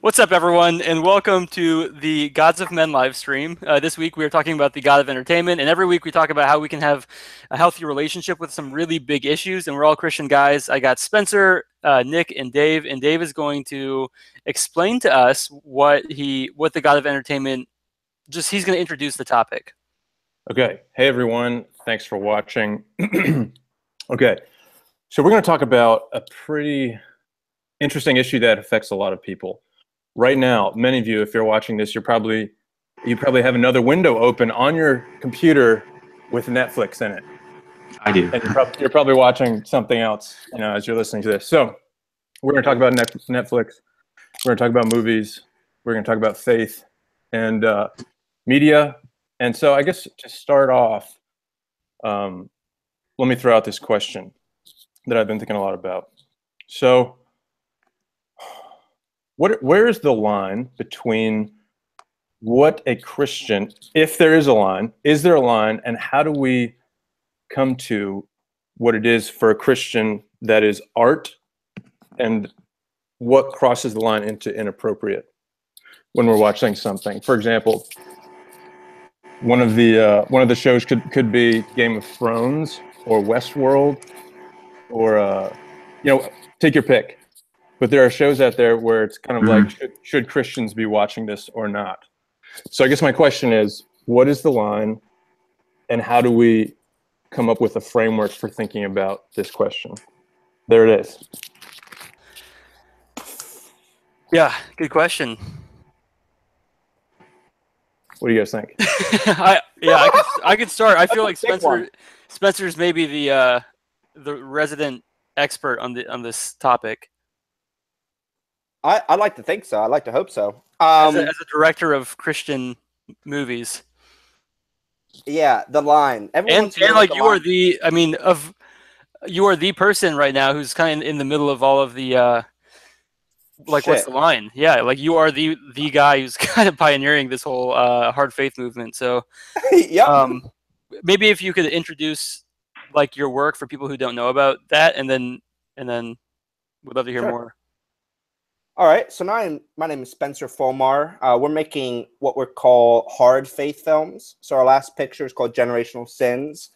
What's up, everyone, and welcome to the Gods of Men live stream. This week we are talking about the God of entertainment, and every week we talk about how we can have a healthy relationship with some really big issues, and we're all Christian guys. I got Spencer, Nick, and Dave is going to explain to us what the God of entertainment, he's going to introduce the topic. Okay. Hey, everyone. Thanks for watching. Okay. So we're going to talk about a pretty interesting issue that affects a lot of people. Right now, many of you, if you're watching this, you probably have another window open on your computer with Netflix in it. I do. And you're probably watching something else, as you're listening to this. So we're going to talk about Netflix. We're going to talk about movies. We're going to talk about faith and media. And so I guess to start off, let me throw out this question that I've been thinking a lot about. So where is the line between what a Christian, if there is a line, is there a line, and how do we come to what it is for a Christian that is art, and what crosses the line into inappropriate when we're watching something? For example, one of the shows could be Game of Thrones or Westworld, or take your pick. But there are shows out there where it's kind of like, should Christians be watching this or not? So I guess my question is, what is the line, and how do we come up with a framework for thinking about this question? There it is. Yeah, good question. What do you guys think? I could start. I feel like Spencer's maybe the resident expert on this topic. I like to think so. I like to hope so. As a director of Christian movies. Yeah, the line. And like you are you are the person right now who's kind of in the middle of all of the what's the line? Yeah, like you are the guy who's kind of pioneering this whole hard faith movement. So maybe if you could introduce like your work for people who don't know about that, and then we'd love to hear more. All right, so now my name is Spencer Fulmar. We're making what we call hard faith films. So our last picture is called Generational Sins,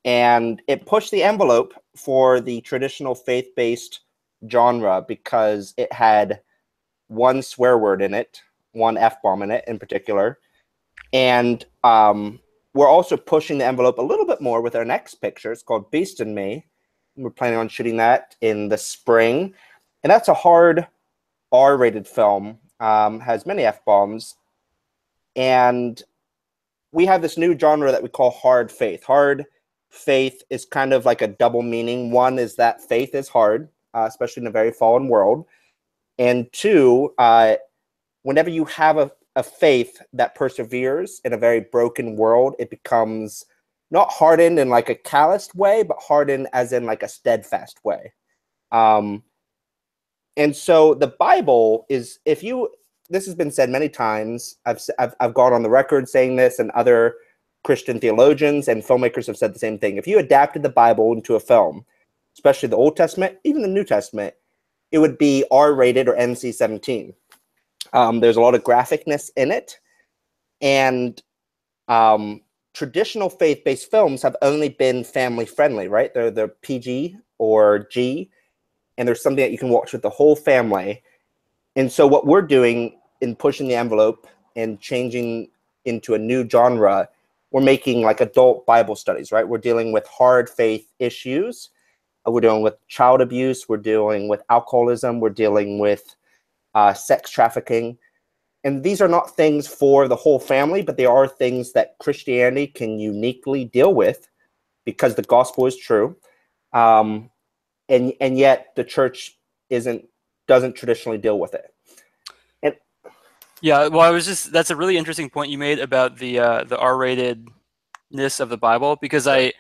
and it pushed the envelope for the traditional faith-based genre because it had one swear word in it, one F-bomb in it in particular. And we're also pushing the envelope a little bit more with our next picture. It's called Beast in Me. We're planning on shooting that in the spring. And that's a hard R-rated film, has many F-bombs. And we have this new genre that we call hard faith. Hard faith is kind of like a double meaning. One is that faith is hard, especially in a very fallen world. And two, whenever you have a faith that perseveres in a very broken world, it becomes not hardened in like a calloused way, but hardened as in like a steadfast way. And so the Bible is, this has been said many times. I've gone on the record saying this, and other Christian theologians and filmmakers have said the same thing. If you adapted the Bible into a film, especially the Old Testament, even the New Testament, it would be R-rated or NC-17. There's a lot of graphicness in it, and traditional faith-based films have only been family-friendly, right? They're PG or G, and there's something that you can watch with the whole family. And so what we're doing in pushing the envelope and changing into a new genre, we're making like adult Bible studies, right? We're dealing with hard faith issues. We're dealing with child abuse. We're dealing with alcoholism. We're dealing with sex trafficking. And these are not things for the whole family, but they are things that Christianity can uniquely deal with because the gospel is true. And yet the church doesn't traditionally deal with it. And yeah, well, that's a really interesting point you made about the R-ratedness of the Bible, because I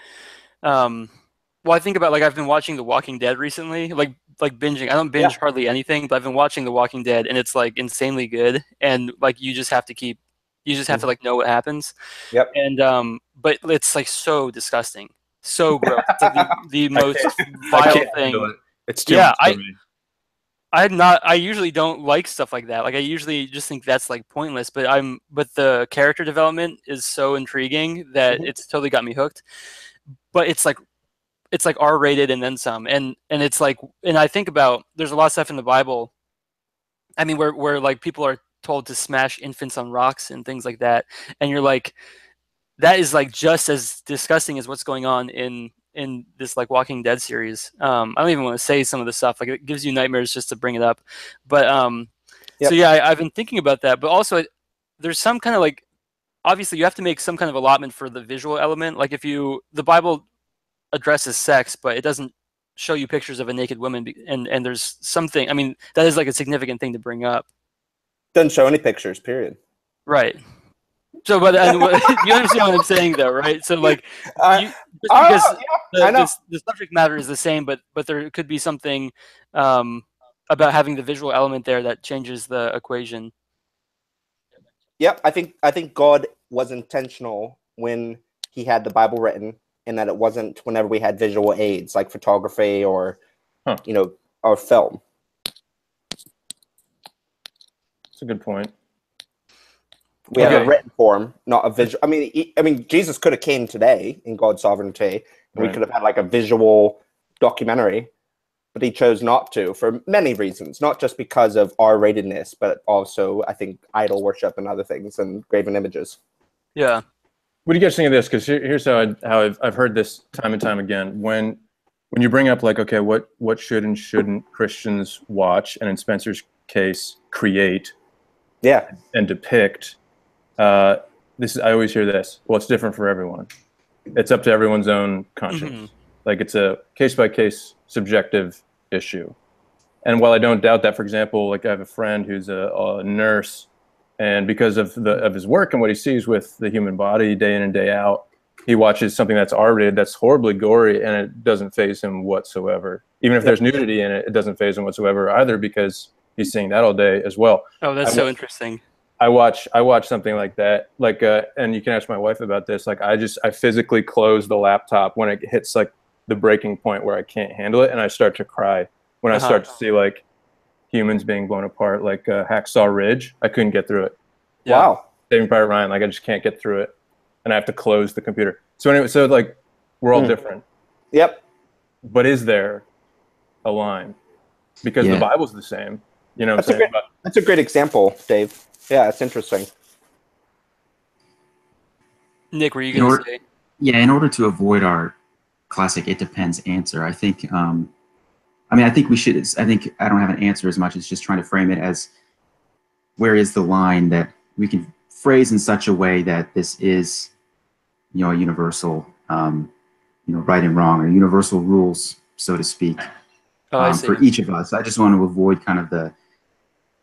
think about, like, I've been watching The Walking Dead recently, like binging. I don't binge hardly anything, but I've been watching The Walking Dead, and it's like insanely good, and like you just have to like know what happens. Yep. And but it's like so disgusting. So gross. It's like the most vile thing. It's too much for me. I usually don't like stuff like that. Like I usually just think that's like pointless. But the character development is so intriguing that Mhm. it's totally got me hooked. But it's like R rated and then some. And it's like, and I think about there's a lot of stuff in the Bible. I mean, where like people are told to smash infants on rocks and things like that, and you're like, that is like just as disgusting as what's going on in this like Walking Dead series. I don't even want to say some of the stuff, like it gives you nightmares just to bring it up. But so Yep. yeah, I've been thinking about that. But also, there's some kind of like, obviously you have to make some kind of allotment for the visual element. Like if you the Bible addresses sex, but it doesn't show you pictures of a naked woman, and there's something. I mean, that is like a significant thing to bring up, Doesn't show any pictures. Period. right? So, but you understand what I'm saying, though, right? So, like, Uh, just because yeah, I know. the subject matter is the same, but there could be something about having the visual element there that changes the equation. Yep, I think God was intentional when he had the Bible written, and that it wasn't whenever we had visual aids like photography or Huh. or film. That's a good point. We have Okay. a written form, not a visual. I mean, Jesus could have came today in God's sovereignty, and we Right. could have had like a visual documentary, but he chose not to for many reasons, not just because of R-ratedness, but also I think idol worship and other things and graven images. Yeah. What do you guys think of this? Because here's how I've heard this time and time again. When you bring up like, okay, what should and shouldn't Christians watch, and in Spencer's case, create Yeah, and depict, this is, I always hear this. Well, it's different for everyone. It's up to everyone's own conscience. Mhm. Like it's a case by case subjective issue. And while I don't doubt that, for example, like I have a friend who's a nurse, and because of his work and what he sees with the human body day in and day out, he watches something that's R-rated, that's horribly gory, and it doesn't faze him whatsoever. Even if there's nudity in it, it doesn't faze him whatsoever either, because he's seeing that all day as well. Oh, that's so interesting. I watch something like that, like and you can ask my wife about this. Like I physically close the laptop when it hits like the breaking point where I can't handle it, and I start to cry when I start to see like humans being blown apart, like Hacksaw Ridge. I couldn't get through it. Yeah. Wow. Saving Private Ryan, like I just can't get through it, and I have to close the computer. So anyway, so like we're all different, Yep. but is there a line? Because the Bible's the same. You know what I'm saying? That's a great example, Dave. Yeah, it's interesting. Nick, were you going to say? Yeah, in order to avoid our classic "it depends" answer, I think. I think we should. I think I don't have an answer as much as just trying to frame it as where is the line that we can phrase in such a way that this is, a universal, right and wrong, or universal rules, so to speak, for each of us. I just want to avoid kind of the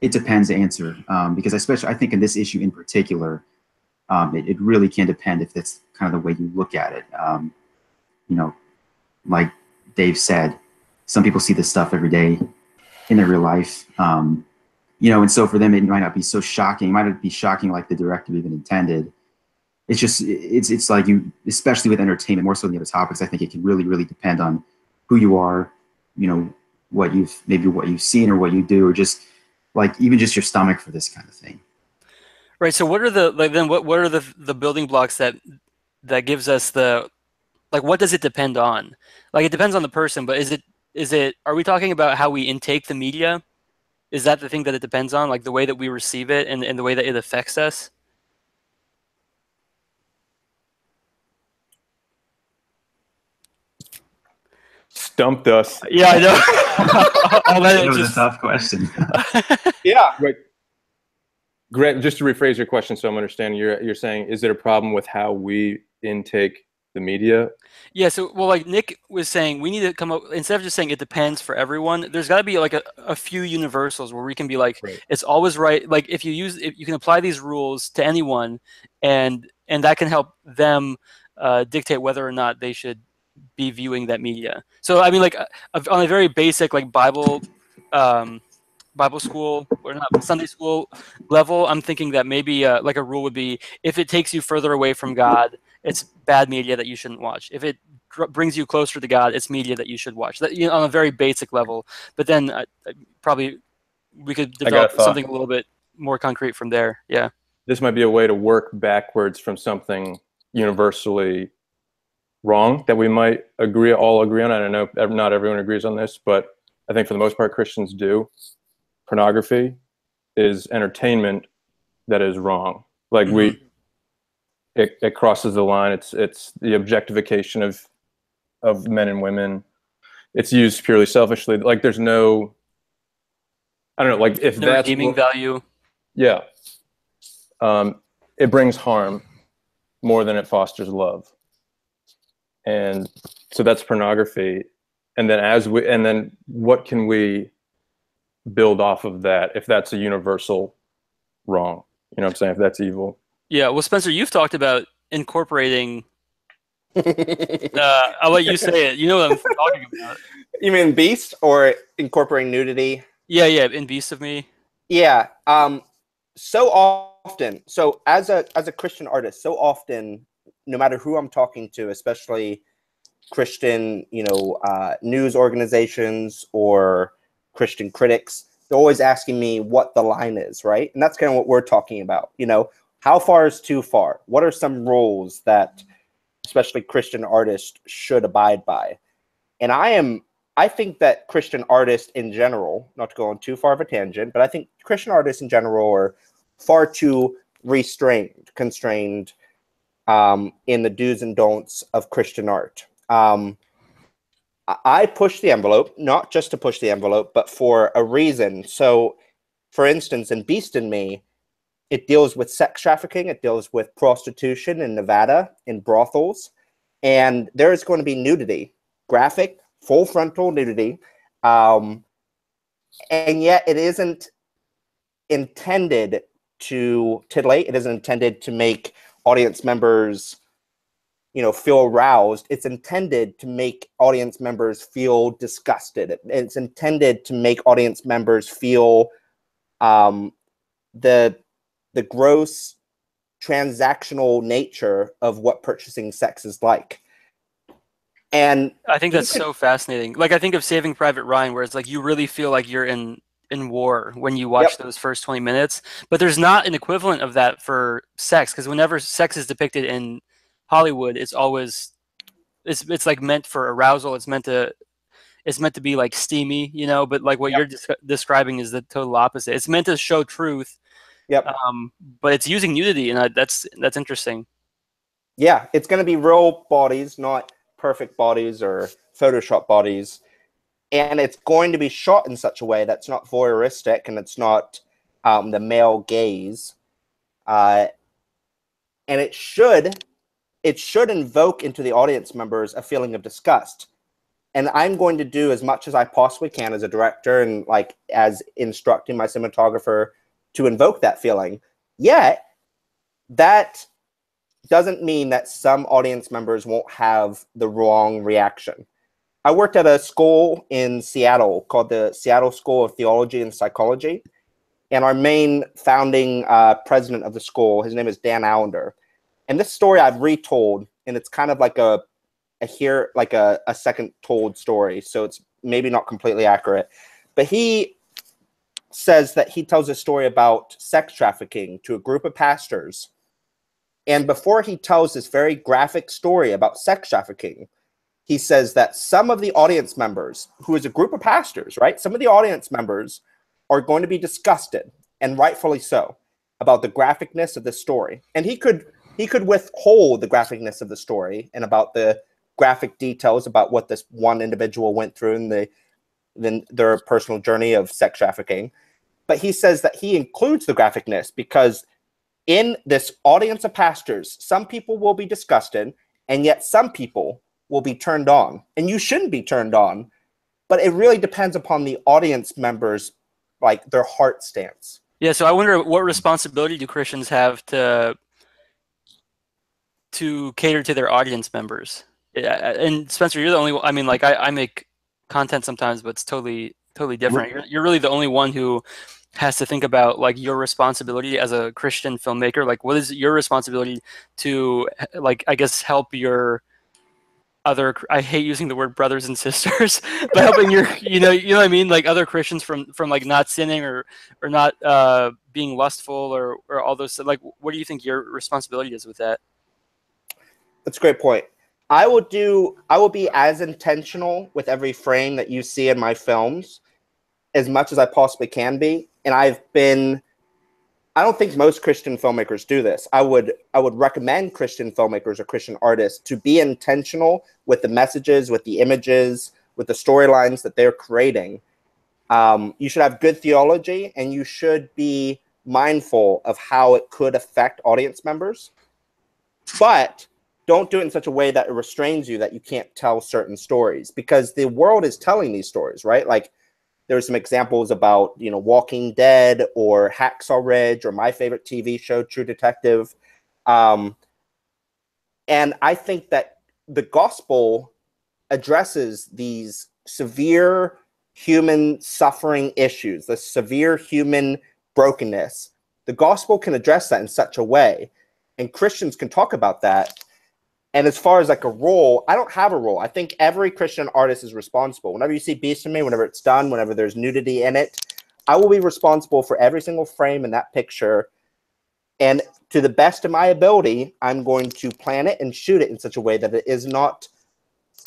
"it depends" answer, because I think in this issue in particular, it really can depend if that's kind of the way you look at it. Like Dave said, some people see this stuff every day in their real life. And so for them, it might not be so shocking. It might not be shocking like the director even intended. It's just, it's like especially with entertainment, more so than the other topics, I think it can really, really depend on who you are, what you've seen or what you do, or just like even just your stomach for this kind of thing. Right. So what are what are the building blocks that gives us what does it depend on? Like it depends on the person, but are we talking about how we intake the media? Is that the thing that it depends on, like the way that we receive it and the way that it affects us? Stumped us. Yeah, I know. That was a tough question. Yeah. Right. Grant, just to rephrase your question so I'm understanding, you're saying, is it a problem with how we intake the media? Yeah, so like Nick was saying, we need to come up, instead of just saying it depends for everyone, there's got to be like a few universals where we can be like, it's always right. Like if you can apply these rules to anyone, and that can help them dictate whether or not they should be viewing that media. So I mean, like on a very basic like Bible school or not Sunday school level, I'm thinking that maybe like a rule would be, if it takes you further away from God, it's bad media that you shouldn't watch. If it brings you closer to God, it's media that you should watch. That, on a very basic level. But then probably we could I got a develop thought. something a little bit more concrete from there. Yeah. This might be a way to work backwards from something universally wrong that we might all agree on. I don't know, not everyone agrees on this, but I think for the most part Christians do. Pornography is entertainment that is wrong. Like it crosses the line. It's the objectification of men and women. It's used purely selfishly. Like there's no, I don't know, like if No that's redeeming value. Yeah. It brings harm more than it fosters love. And so that's pornography. And then what can we build off of that if that's a universal wrong? You know what I'm saying? If that's evil. Yeah. Well, Spencer, you've talked about incorporating. I'll let you say it. You know what I'm talking about. You mean Beast or incorporating nudity? Yeah, in Beast of Me. Yeah. So often, so as a Christian artist, so often, no matter who I'm talking to, especially Christian, news organizations or Christian critics, they're always asking me what the line is, right? And that's kind of what we're talking about. How far is too far? What are some rules that especially Christian artists should abide by? And I think that Christian artists in general, not to go on too far of a tangent, but I think Christian artists in general are far too constrained in the do's and don'ts of Christian art. I push the envelope, not just to push the envelope, but for a reason. So, for instance, in Beast in Me, it deals with sex trafficking. It deals with prostitution in Nevada, in brothels. And there is going to be nudity, graphic, full frontal nudity. And yet it isn't intended to titillate. It isn't intended to make audience members feel aroused. It's intended to make audience members feel disgusted. It's intended to make audience members feel the gross transactional nature of what purchasing sex is like. And I think that's so fascinating. Like I think of Saving Private Ryan, where it's like you really feel like you're in war when you watch those first 20 minutes. But there's not an equivalent of that for sex, because whenever sex is depicted in Hollywood, it's always it's like meant for arousal. It's meant to be like steamy, But like what you're describing is the total opposite. It's meant to show truth. But it's using nudity, and that's interesting. Yeah, it's going to be real bodies, not perfect bodies or Photoshop bodies. And it's going to be shot in such a way that's not voyeuristic, and it's not the male gaze. And it should invoke into the audience members a feeling of disgust. And I'm going to do as much as I possibly can as a director and like as instructing my cinematographer to invoke that feeling. Yet, that doesn't mean that some audience members won't have the wrong reaction. I worked at a school in Seattle called the Seattle School of Theology and Psychology. And our main founding president of the school, his name is Dan Allender. And this story I've retold, and it's kind of like a second told story. So it's maybe not completely accurate. But he says that he tells a story about sex trafficking to a group of pastors. And before he tells this very graphic story about sex trafficking, he says that some of the audience members, who is a group of pastors, right? Some of the audience members are going to be disgusted, and rightfully so, about the graphicness of this story. And he could withhold the graphicness of the story and about the graphic details about what this one individual went through in their personal journey of sex trafficking. But he says that he includes the graphicness because in this audience of pastors, some people will be disgusted, and yet some people will be turned on. And you shouldn't be turned on, but it really depends upon the audience members, like their heart stance. Yeah, so I wonder what responsibility do Christians have to cater to their audience members? And Spencer, you're the only one. I mean, like I make content sometimes, but it's totally different. You're really the only one who has to think about like your responsibility as a Christian filmmaker. Like, what is your responsibility to, like, I guess, help your other, I hate using the word brothers and sisters, but helping your, you know what I mean, like other Christians from like not sinning or not being lustful or all those, like, what do you think your responsibility is with that? That's a great point. I will be as intentional with every frame that you see in my films as much as I possibly can be. And I don't think most Christian filmmakers do this. I would recommend Christian filmmakers or Christian artists to be intentional with the messages, with the images, with the storylines that they're creating. You should have good theology, and you should be mindful of how it could affect audience members. But don't do it in such a way that it restrains you, that you can't tell certain stories, because the world is telling these stories, right? Like, there's some examples about, you know, Walking Dead or Hacksaw Ridge or my favorite TV show, True Detective. And I think that the gospel addresses these severe human suffering issues, the severe human brokenness. The gospel can address that in such a way, and Christians can talk about that. And as far as like a role, I don't have a role. I think every Christian artist is responsible. Whenever you see Beast in Me, whenever it's done, whenever there's nudity in it, I will be responsible for every single frame in that picture. And to the best of my ability, I'm going to plan it and shoot it in such a way that it is not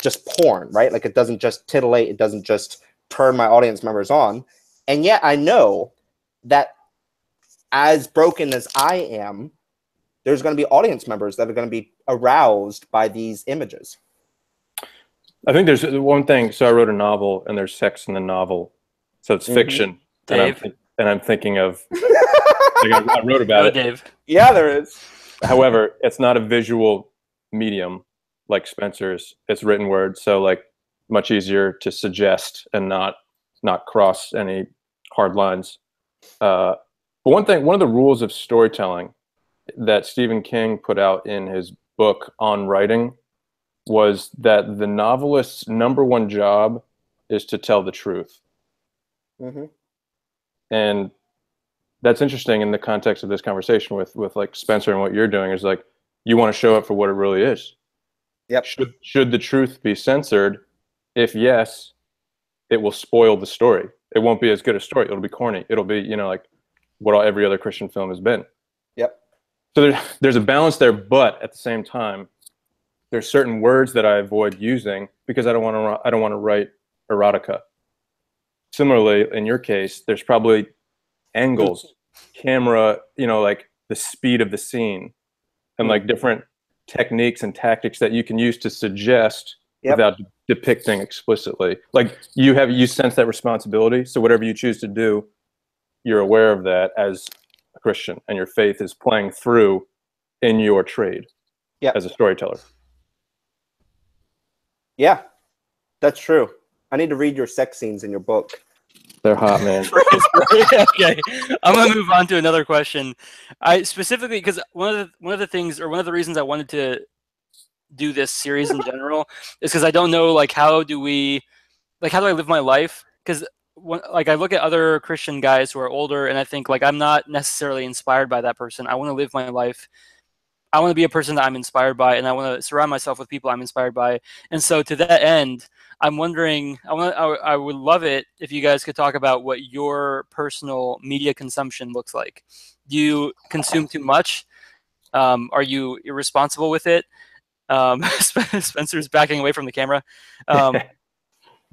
just porn, right? Like, it doesn't just titillate. It doesn't just turn my audience members on. And yet I know that as broken as I am, there's going to be audience members that are going to be aroused by these images. I think there's one thing. So I wrote a novel, and there's sex in the novel, so it's fiction. Dave. And I'm thinking of, like, I wrote about it. Dave. Yeah, there is. However, it's not a visual medium like Spencer's. It's written word, so like much easier to suggest and not cross any hard lines. But one of the rules of storytelling that Stephen King put out in his book on writing was that the novelist's number one job is to tell the truth. Mm-hmm. And that's interesting in the context of this conversation with like Spencer, and what you're doing is like, you want to show it for what it really is. Yep. Should the truth be censored? If yes, it will spoil the story. It won't be as good a story. It'll be corny. It'll be, you know, like what every other Christian film has been. Yep. So there's a balance there, but at the same time, there's certain words that I avoid using because I don't want to write erotica. Similarly, in your case, there's probably angles, camera, you know, like the speed of the scene, and like different techniques and tactics that you can use to suggest without depicting explicitly. Like, you sense that responsibility. So whatever you choose to do, you're aware of that as a Christian, and your faith is playing through in your trade as a storyteller. Yeah, that's true. I need to read your sex scenes in your book. They're hot, man. Okay, I'm gonna move on to another question. I specifically, because one of the things, or one of the reasons I wanted to do this series in general is because I don't know, like, how do I live my life? Because like, I look at other Christian guys who are older, and I think, like, I'm not necessarily inspired by that person. I want to live my life. I want to be a person that I'm inspired by, and I want to surround myself with people I'm inspired by. And so, to that end, I'm wondering, I would love it if you guys could talk about what your personal media consumption looks like. Do you consume too much? Are you irresponsible with it? Spencer's backing away from the camera.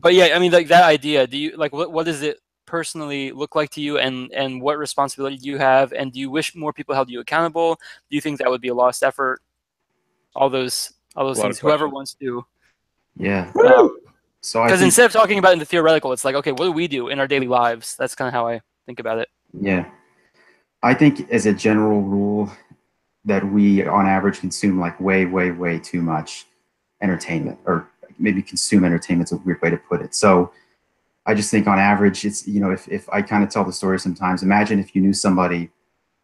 But yeah, I mean, like, that idea, do you, like, what does it personally look like to you, and what responsibility do you have, and do you wish more people held you accountable? Do you think that would be a lost effort? All those things, whoever wants to. Yeah. So because instead of talking about it in the theoretical, it's like, okay, what do we do in our daily lives? That's kind of how I think about it. Yeah. I think as a general rule that we on average consume like way, way, way too much entertainment, or maybe consume entertainment's a weird way to put it. So I just think on average, it's, you know, if I kind of tell the story sometimes, imagine if you knew somebody,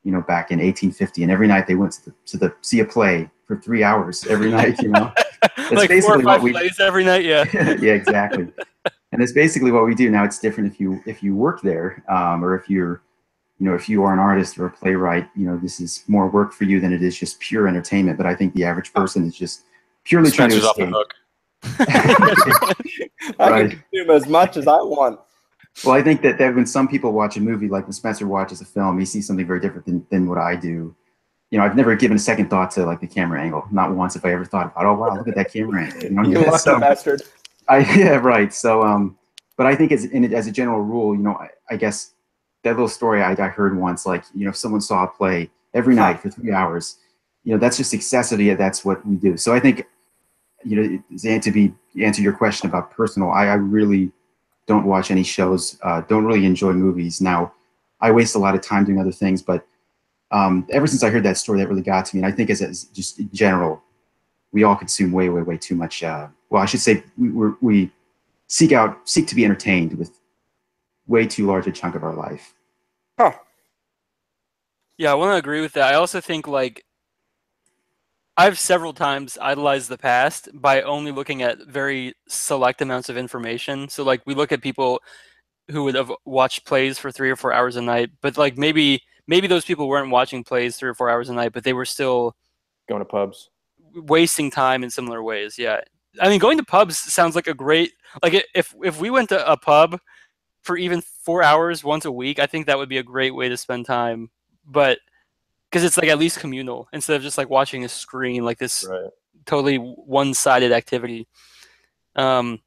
you know, back in 1850, and every night they went to see a play for 3 hours every night, you know. It's like basically 4 or 5 plays every night, yeah. Yeah, exactly. And it's basically what we do. Now it's different if you work there, or if you're, you know, if you are an artist or a playwright, you know, this is more work for you than it is just pure entertainment. But I think the average person is just purely trying to escape. I Right. can consume as much as I want. Well, I think that when some people watch a movie, like when Spencer watches a film, he sees something very different than what I do. You know, I've never given a second thought to like the camera angle. Not once have I ever thought about, oh wow, look at that camera angle. You know, You lucky so, bastard. yeah, right. So, but I think as a general rule, you know, I guess that little story I heard once, like, you know, if someone saw a play every night for 3 hours, you know, that's just excessive. Yeah, that's what we do. So I think, you know, to answer your question about personal, I really don't watch any shows, don't really enjoy movies. Now, I waste a lot of time doing other things, but ever since I heard that story, that really got to me. And I think as just in general, we all consume way too much. Well, I should say we seek to be entertained with way too large a chunk of our life. Huh. Yeah, I want to agree with that. I also think like I've several times idolized the past by only looking at very select amounts of information. So like we look at people who would have watched plays for 3 or 4 hours a night, but like maybe those people weren't watching plays 3 or 4 hours a night, but they were still Going to pubs. wasting time in similar ways. Yeah. I mean, going to pubs sounds like a great like if we went to a pub for even 4 hours once a week, I think that would be a great way to spend time. But because it's like at least communal instead of just like watching a screen like this Right. totally one-sided activity. Um,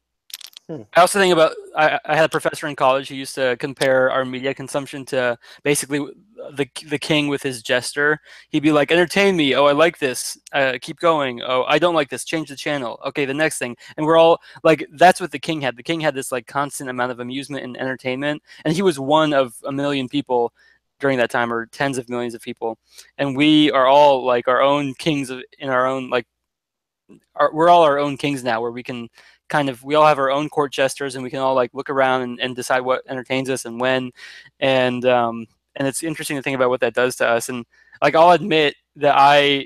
Hmm. I also think about I had a professor in college who used to compare our media consumption to basically the king with his jester. He'd be like, "Entertain me. Oh, I like this. Keep going. Oh, I don't like this. Change the channel. Okay, the next thing." And we're all like, that's what the king had. The king had this like constant amount of amusement and entertainment, and he was one of a million people during that time, or tens of millions of people. And we are all like our own kings in our own like we're all our own kings now, where we can we all have our own court jesters, and we can all like look around and decide what entertains us and when, and it's interesting to think about what that does to us. And like I'll admit that I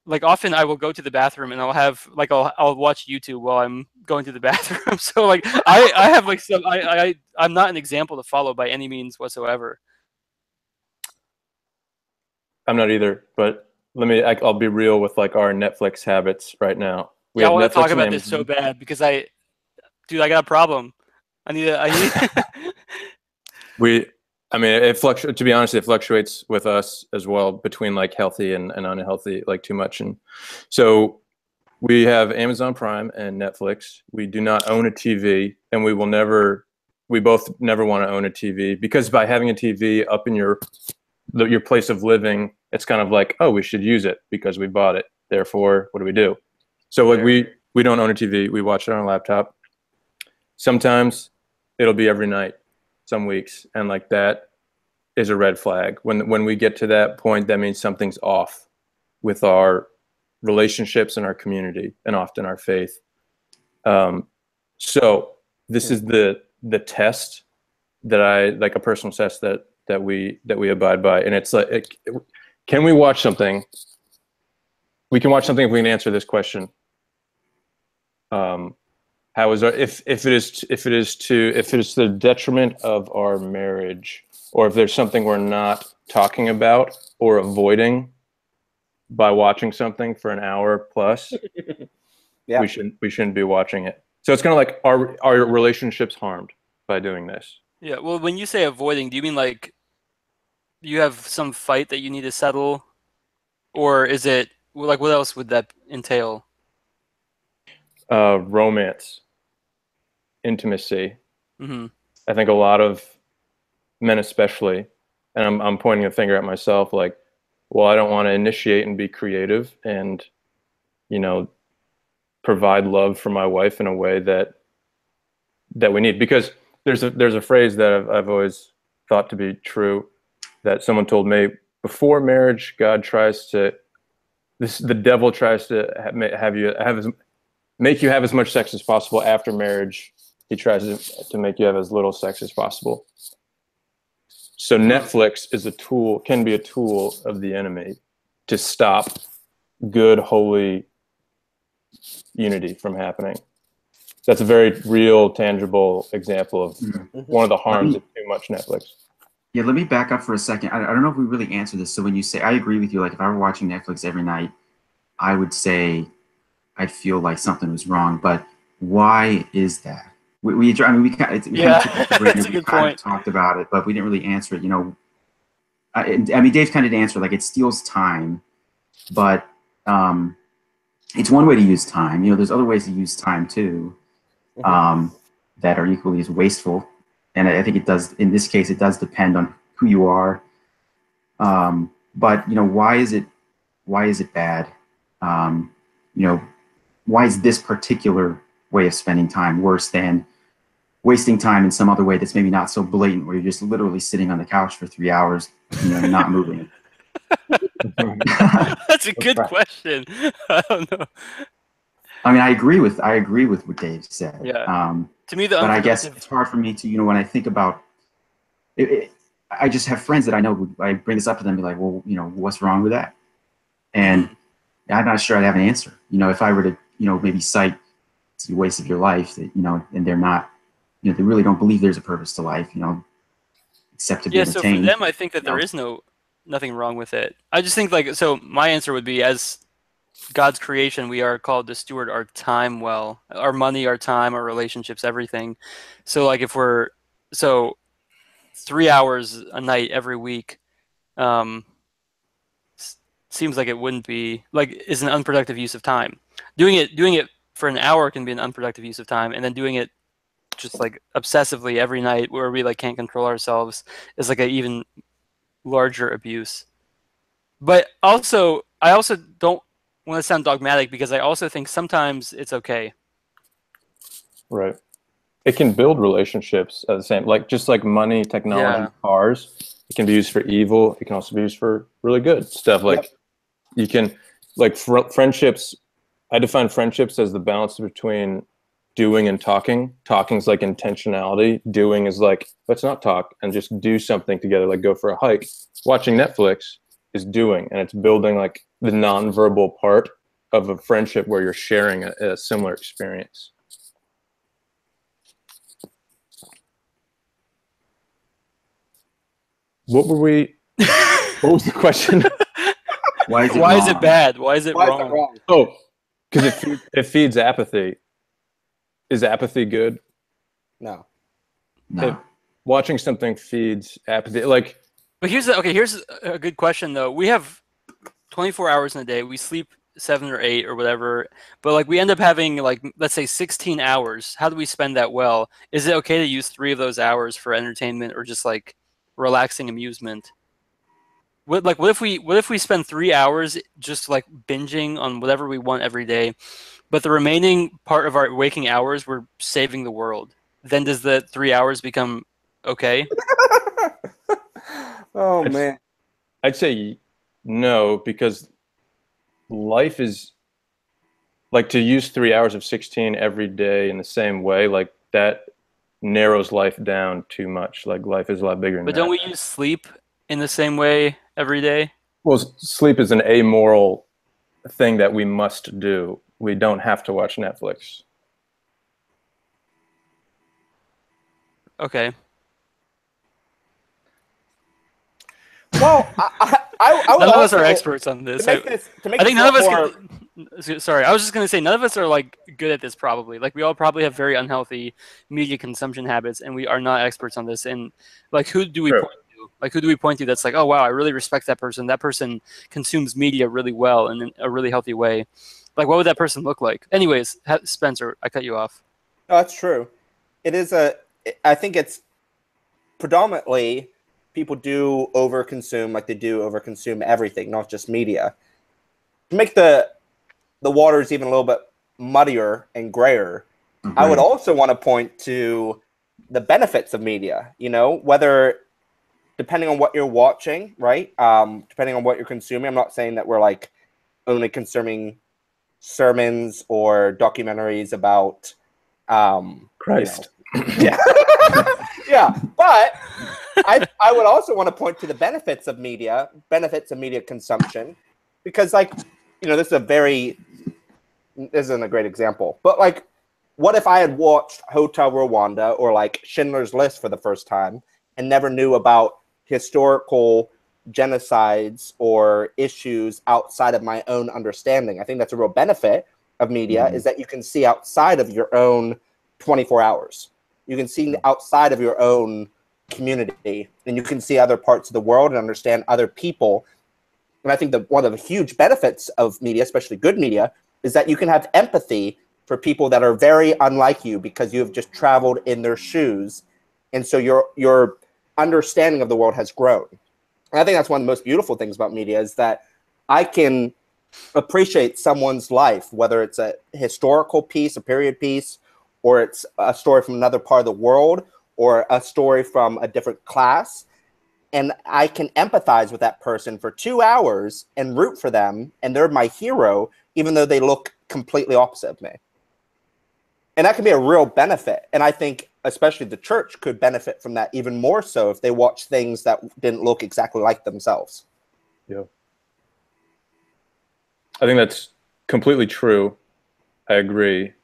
like often I will go to the bathroom and I'll have like I'll watch YouTube while I'm going to the bathroom. So like I have like I'm not an example to follow by any means whatsoever. I'm not either, but I'll be real with like our Netflix habits right now. We Yeah, I have want to talk Netflix and about this so Amazon. bad because I got a problem. I need I mean, it fluctuates. To be honest, it fluctuates with us as well between like healthy and unhealthy, like too much. And so we have Amazon Prime and Netflix. We do not own a TV, and we both never want to own a TV, because by having a TV up in your place of living, it's kind of like, oh, we should use it because we bought it. Therefore, what do? So like we don't own a TV. We watch it on our laptop. Sometimes it'll be every night, some weeks, and like that is a red flag. When we get to that point, that means something's off with our relationships and our community, and often our faith. So this is the test that I like, a personal test that we abide by, and it's like, can we watch something? We can watch something if we can answer this question. How is if it is to the detriment of our marriage, or if there's something we're not talking about or avoiding by watching something for an hour plus, Yeah. we shouldn't be watching it. So it's kind of like, our relationships harmed by doing this? Yeah, well, when you say avoiding, do you mean like you have some fight that you need to settle, or is it like what else would that entail? Romance, intimacy. Hmm. I think a lot of men, especially, and I'm pointing a finger at myself, like, well, I don't want to initiate and be creative and, you know, provide love for my wife in a way that we need. Because there's a phrase that I've always thought to be true, that someone told me: before marriage, the devil tries to make you have as much sex as possible. After marriage, he tries to make you have as little sex as possible. So Netflix can be a tool of the enemy to stop good, holy unity from happening. That's a very real, tangible example of one of the harms of too much Netflix. Yeah, let me back up for a second. I don't know if we really answered this. So when you say, I agree with you, like if I were watching Netflix every night, I would say I'd feel like something was wrong. But why is that? We I mean, we kind of took it for that's granted. a We good kind of point. talked about it, but we didn't really answer it. You know, I mean, Dave kind of did answer, like, it steals time, but it's one way to use time. You know, there's other ways to use time too, that are equally as wasteful. And I think it does, in this case, it does depend on who you are. But, you know, why is it bad? You know, why is this particular way of spending time worse than wasting time in some other way that's maybe not so blatant, where you're just literally sitting on the couch for 3 hours, you know, not moving? That's a good question. I don't know. I mean, I agree with what Dave said. Yeah. To me, the But I guess unproductive. it's hard for me to, you know, when I think about it, I just have friends that I know, I bring this up to them, be like, well, you know, what's wrong with that? And I'm not sure I'd have an answer. You know, if I were to, you know, maybe cite it's a waste of your life, that, you know, and they're not, you know, they really don't believe there's a purpose to life, you know, except to be Yeah, so for entertained. them, I think that You there know? is nothing wrong with it. I just think, like, so my answer would be, as God's creation, we are called to steward our time well, our money, our time, our relationships, everything. So like, so 3 hours a night every week, um, seems like it wouldn't be, like, is an unproductive use of time. Doing it for an hour can be an unproductive use of time, and then doing it just like obsessively every night, where we like can't control ourselves, is like an even larger abuse. But also, I also don't want to sound dogmatic, because I also think sometimes it's okay. Right. It can build relationships at the same, like, just like money, technology, Yeah. cars. It can be used for evil. It can also be used for really good stuff. Like, you can, like, friendships. I define friendships as the balance between doing and talking. Talking's like intentionality. Doing is like, let's not talk and just do something together, like go for a hike. Watching Netflix is doing, and it's building like the nonverbal part of a friendship where you're sharing a similar experience. What were we? What was the question? Why is it Why is it wrong? bad? Why is it Why is it wrong? wrong? Oh, because it feeds apathy. Is apathy good? No. No. If watching something feeds apathy, like, But here's a good question though. We have 24 hours in a day. We sleep 7 or 8 or whatever, but like we end up having, like, let's say 16 hours. How do we spend that well? Is it okay to use 3 of those hours for entertainment or just like relaxing amusement? What if we spend 3 hours just like binging on whatever we want every day, but the remaining part of our waking hours we're saving the world? Then does the 3 hours become okay? Oh I'd, man. I'd say no, because life is like, to use 3 hours of 16 every day in the same way, like, that narrows life down too much. Like, life is a lot bigger than But don't that. we use sleep in the same way every day? Well, sleep is an amoral thing that we must do. We don't have to watch Netflix. Okay. Well, I would None of us also, are experts on to this. make this I think a none of lot us more. can. Sorry, I was just gonna say none of us are like good at this. Probably, like, we all probably have very unhealthy media consumption habits, and we are not experts on this. And like, who do we True. point to? Like, who do we point to that's like, oh wow, I really respect that person. That person consumes media really well and in a really healthy way. Like, what would that person look like? Anyways, Spencer, I cut you off. No, that's true. It is I think it's predominantly people do overconsume, like they do overconsume everything, not just media. To make the waters even a little bit muddier and grayer, I would Agreed. also want to point to the benefits of media. You know, whether depending on what you're watching, right? Depending on what you're consuming. I'm not saying that we're like only consuming sermons or documentaries about, Christ. yeah, yeah. But I would also want to point to the benefits of media consumption, because, like, this isn't a great example, but like, what if I had watched Hotel Rwanda or like Schindler's List for the first time and never knew about historical genocides or issues outside of my own understanding? I think that's a real benefit, of media is that you can see outside of your own 24 hours. You can see outside of your own community, and you can see other parts of the world and understand other people. And I think that one of the huge benefits of media, especially good media, is that you can have empathy for people that are very unlike you because you have just traveled in their shoes. And so your understanding of the world has grown. And I think that's one of the most beautiful things about media is that I can appreciate someone's life, whether it's a historical piece, a period piece, or it's a story from another part of the world, or a story from a different class. And I can empathize with that person for 2 hours and root for them, and they're my hero, even though they look completely opposite of me. And that can be a real benefit. And I think especially the church could benefit from that even more so if they watch things that didn't look exactly like themselves. Yeah. I think that's completely true. I agree.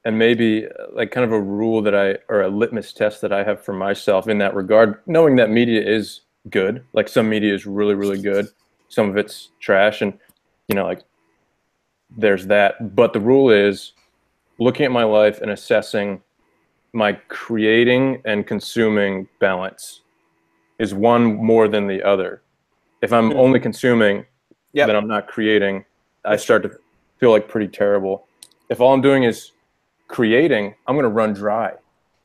And maybe like kind of a rule that or a litmus test that I have for myself in that regard, knowing that media is good, like some media is really, really good. Some of it's trash and, like there's that. But the rule is looking at my life and assessing my creating and consuming balance is one more than the other. If I'm only consuming, then I'm not creating. I start to feel like pretty terrible. If all I'm doing is creating, I'm going to run dry.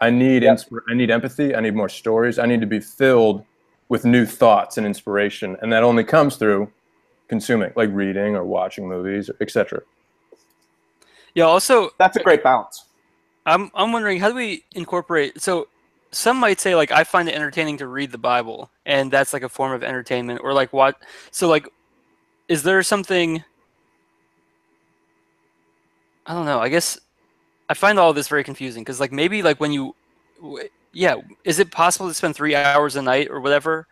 I need I need empathy. I need more stories. I need to be filled with new thoughts and inspiration, and that only comes through consuming, like reading or watching movies, etc. Yeah. Also, that's a great balance. I'm wondering, how do we incorporate? So some might say, like, I find it entertaining to read the Bible, and that's like a form of entertainment, or like what? So like, is there something? I don't know. I guess I find all this very confusing because, like, maybe like when you, is it possible to spend 3 hours a night or whatever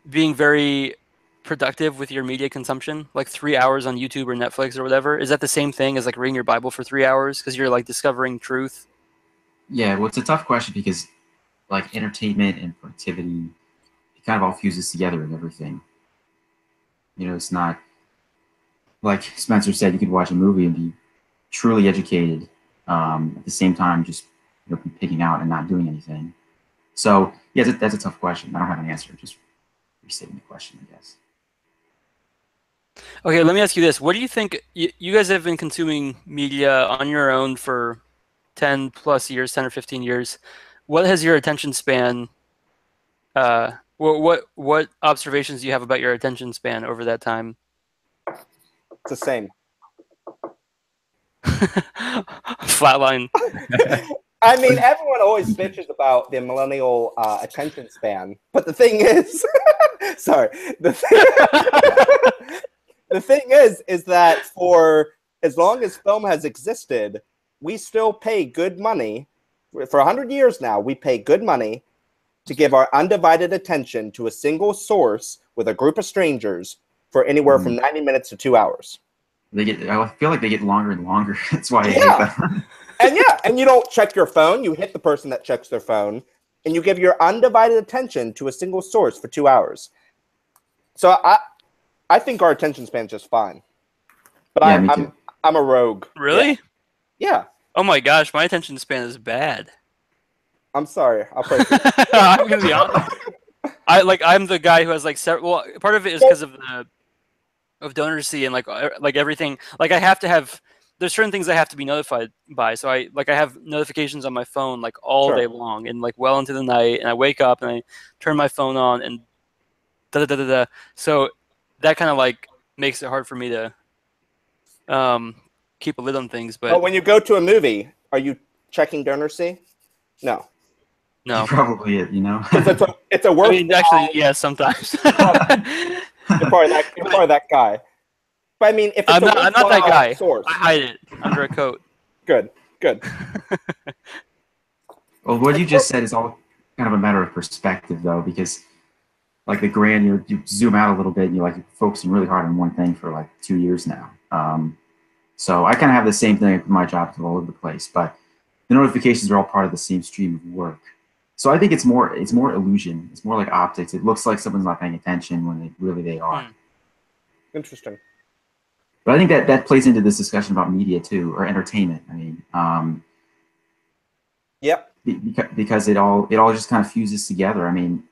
being very productive with your media consumption, like 3 hours on YouTube or Netflix or whatever? Is that the same thing as like reading your Bible for 3 hours because you're like discovering truth? Yeah, well, it's a tough question because like entertainment and productivity, it kind of all fuses together in everything. It's not like Spencer said, you could watch a movie and be truly educated at the same time, just picking out and not doing anything. So yeah, that's a tough question. I don't have an answer. Just restating the question, I guess. Okay, let me ask you this. What do you think? You guys have been consuming media on your own for 10 plus years, 10 or 15 years. What has your attention span, what observations do you have about your attention span over that time? It's the same. Flatline. I mean, everyone always bitches about the millennial attention span, but the thing is, sorry, the thing is that for as long as film has existed, we still pay good money. For 100 years now, we pay good money to give our undivided attention to a single source with a group of strangers for anywhere from 90 minutes to 2 hours. I feel like they get longer and longer. That's why I hate them. And you don't check your phone. You hit the person that checks their phone, and you give your undivided attention to a single source for 2 hours. So I think our attention span is just fine. But yeah, I'm a rogue. Really? Yeah. Oh my gosh, my attention span is bad. I'm sorry. I'll pray for you. I'm gonna be honest. I'm the guy who has like several. Well, part of it is because of Donorcy and like everything. Like I have to have. There's certain things I have to be notified by. So I have notifications on my phone like all day long and like well into the night. And I wake up and I turn my phone on and da da da da. So that kind of like makes it hard for me to keep a lid on things. But when you go to a movie, are you checking Donorcy? No. No. Probably it, It's a work. I mean, actually, yeah, sometimes. You're probably that guy. But I mean, if it's I'm not that guy. Source. I hide it under a coat. Good. Well, what you just said is all kind of a matter of perspective, though, because like the grand, you zoom out a little bit and you're focusing really hard on one thing for like 2 years now. So I kind of have the same thing with my job all over the place, but the notifications are all part of the same stream of work. So I think it's more illusion. It's more like optics. It looks like someone's not paying attention when they are. Interesting. But I think that plays into this discussion about media too, or entertainment. I mean, Yep. because it all just kind of fuses together. I mean,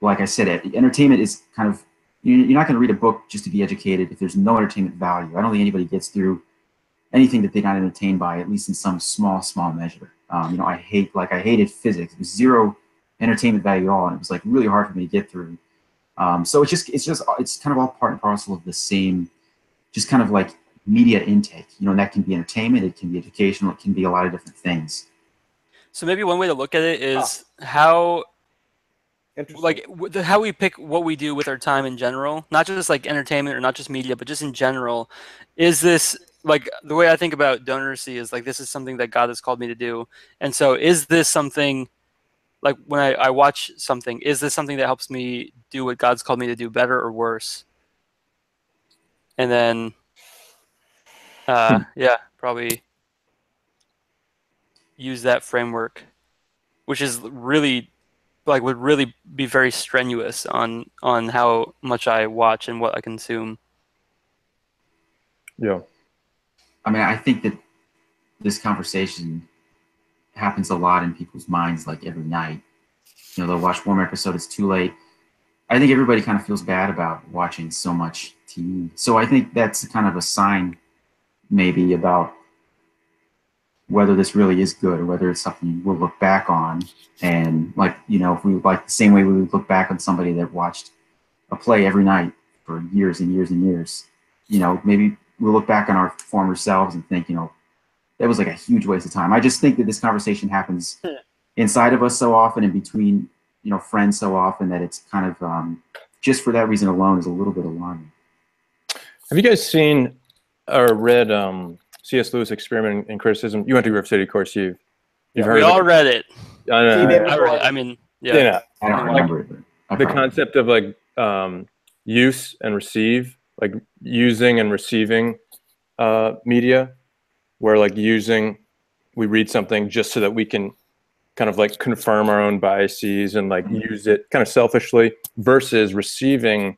like I said, entertainment is kind of, you're not going to read a book just to be educated if there's no entertainment value. I don't think anybody gets through anything that they're not entertained by, at least in some small measure. You know, I hated physics. It was zero entertainment value at all, and it was like really hard for me to get through. So it's kind of all part and parcel of the same, just kind of like media intake. You know, and that can be entertainment, it can be educational, it can be a lot of different things. So maybe one way to look at it is how, like, how we pick what we do with our time in general, not just like entertainment or not just media, but just in general. Is this, like, the way I think about donorcy is like, this is something that God has called me to do. And so is this something, like when I watch something, is this something that helps me do what God's called me to do better or worse? And then, yeah, probably use that framework, which is really, like, would really be very strenuous on how much I watch and what I consume. Yeah. I mean, I think that this conversation happens a lot in people's minds, like every night. You know, they'll watch one episode, it's too late. I think everybody kind of feels bad about watching so much TV. So I think that's kind of a sign maybe about whether this really is good or whether it's something we'll look back on. And like, you know, if we like the same way we would look back on somebody that watched a play every night for years and years and years, you know, maybe we'll look back on our former selves and think, you know, that was like a huge waste of time. I just think that this conversation happens inside of us so often and between, you know, friends so often that it's kind of, just for that reason alone is a little bit alarming. Have you guys seen or read C.S. Lewis' Experiment in Criticism? You went to Grove City, of course. You've heard We of all it. read it. I know. I read it. I mean, yeah. Yeah. I don't remember it, but The concept of like use and receive, like using and receiving media, where like we read something just so that we can kind of like confirm our own biases and like use it kind of selfishly, versus receiving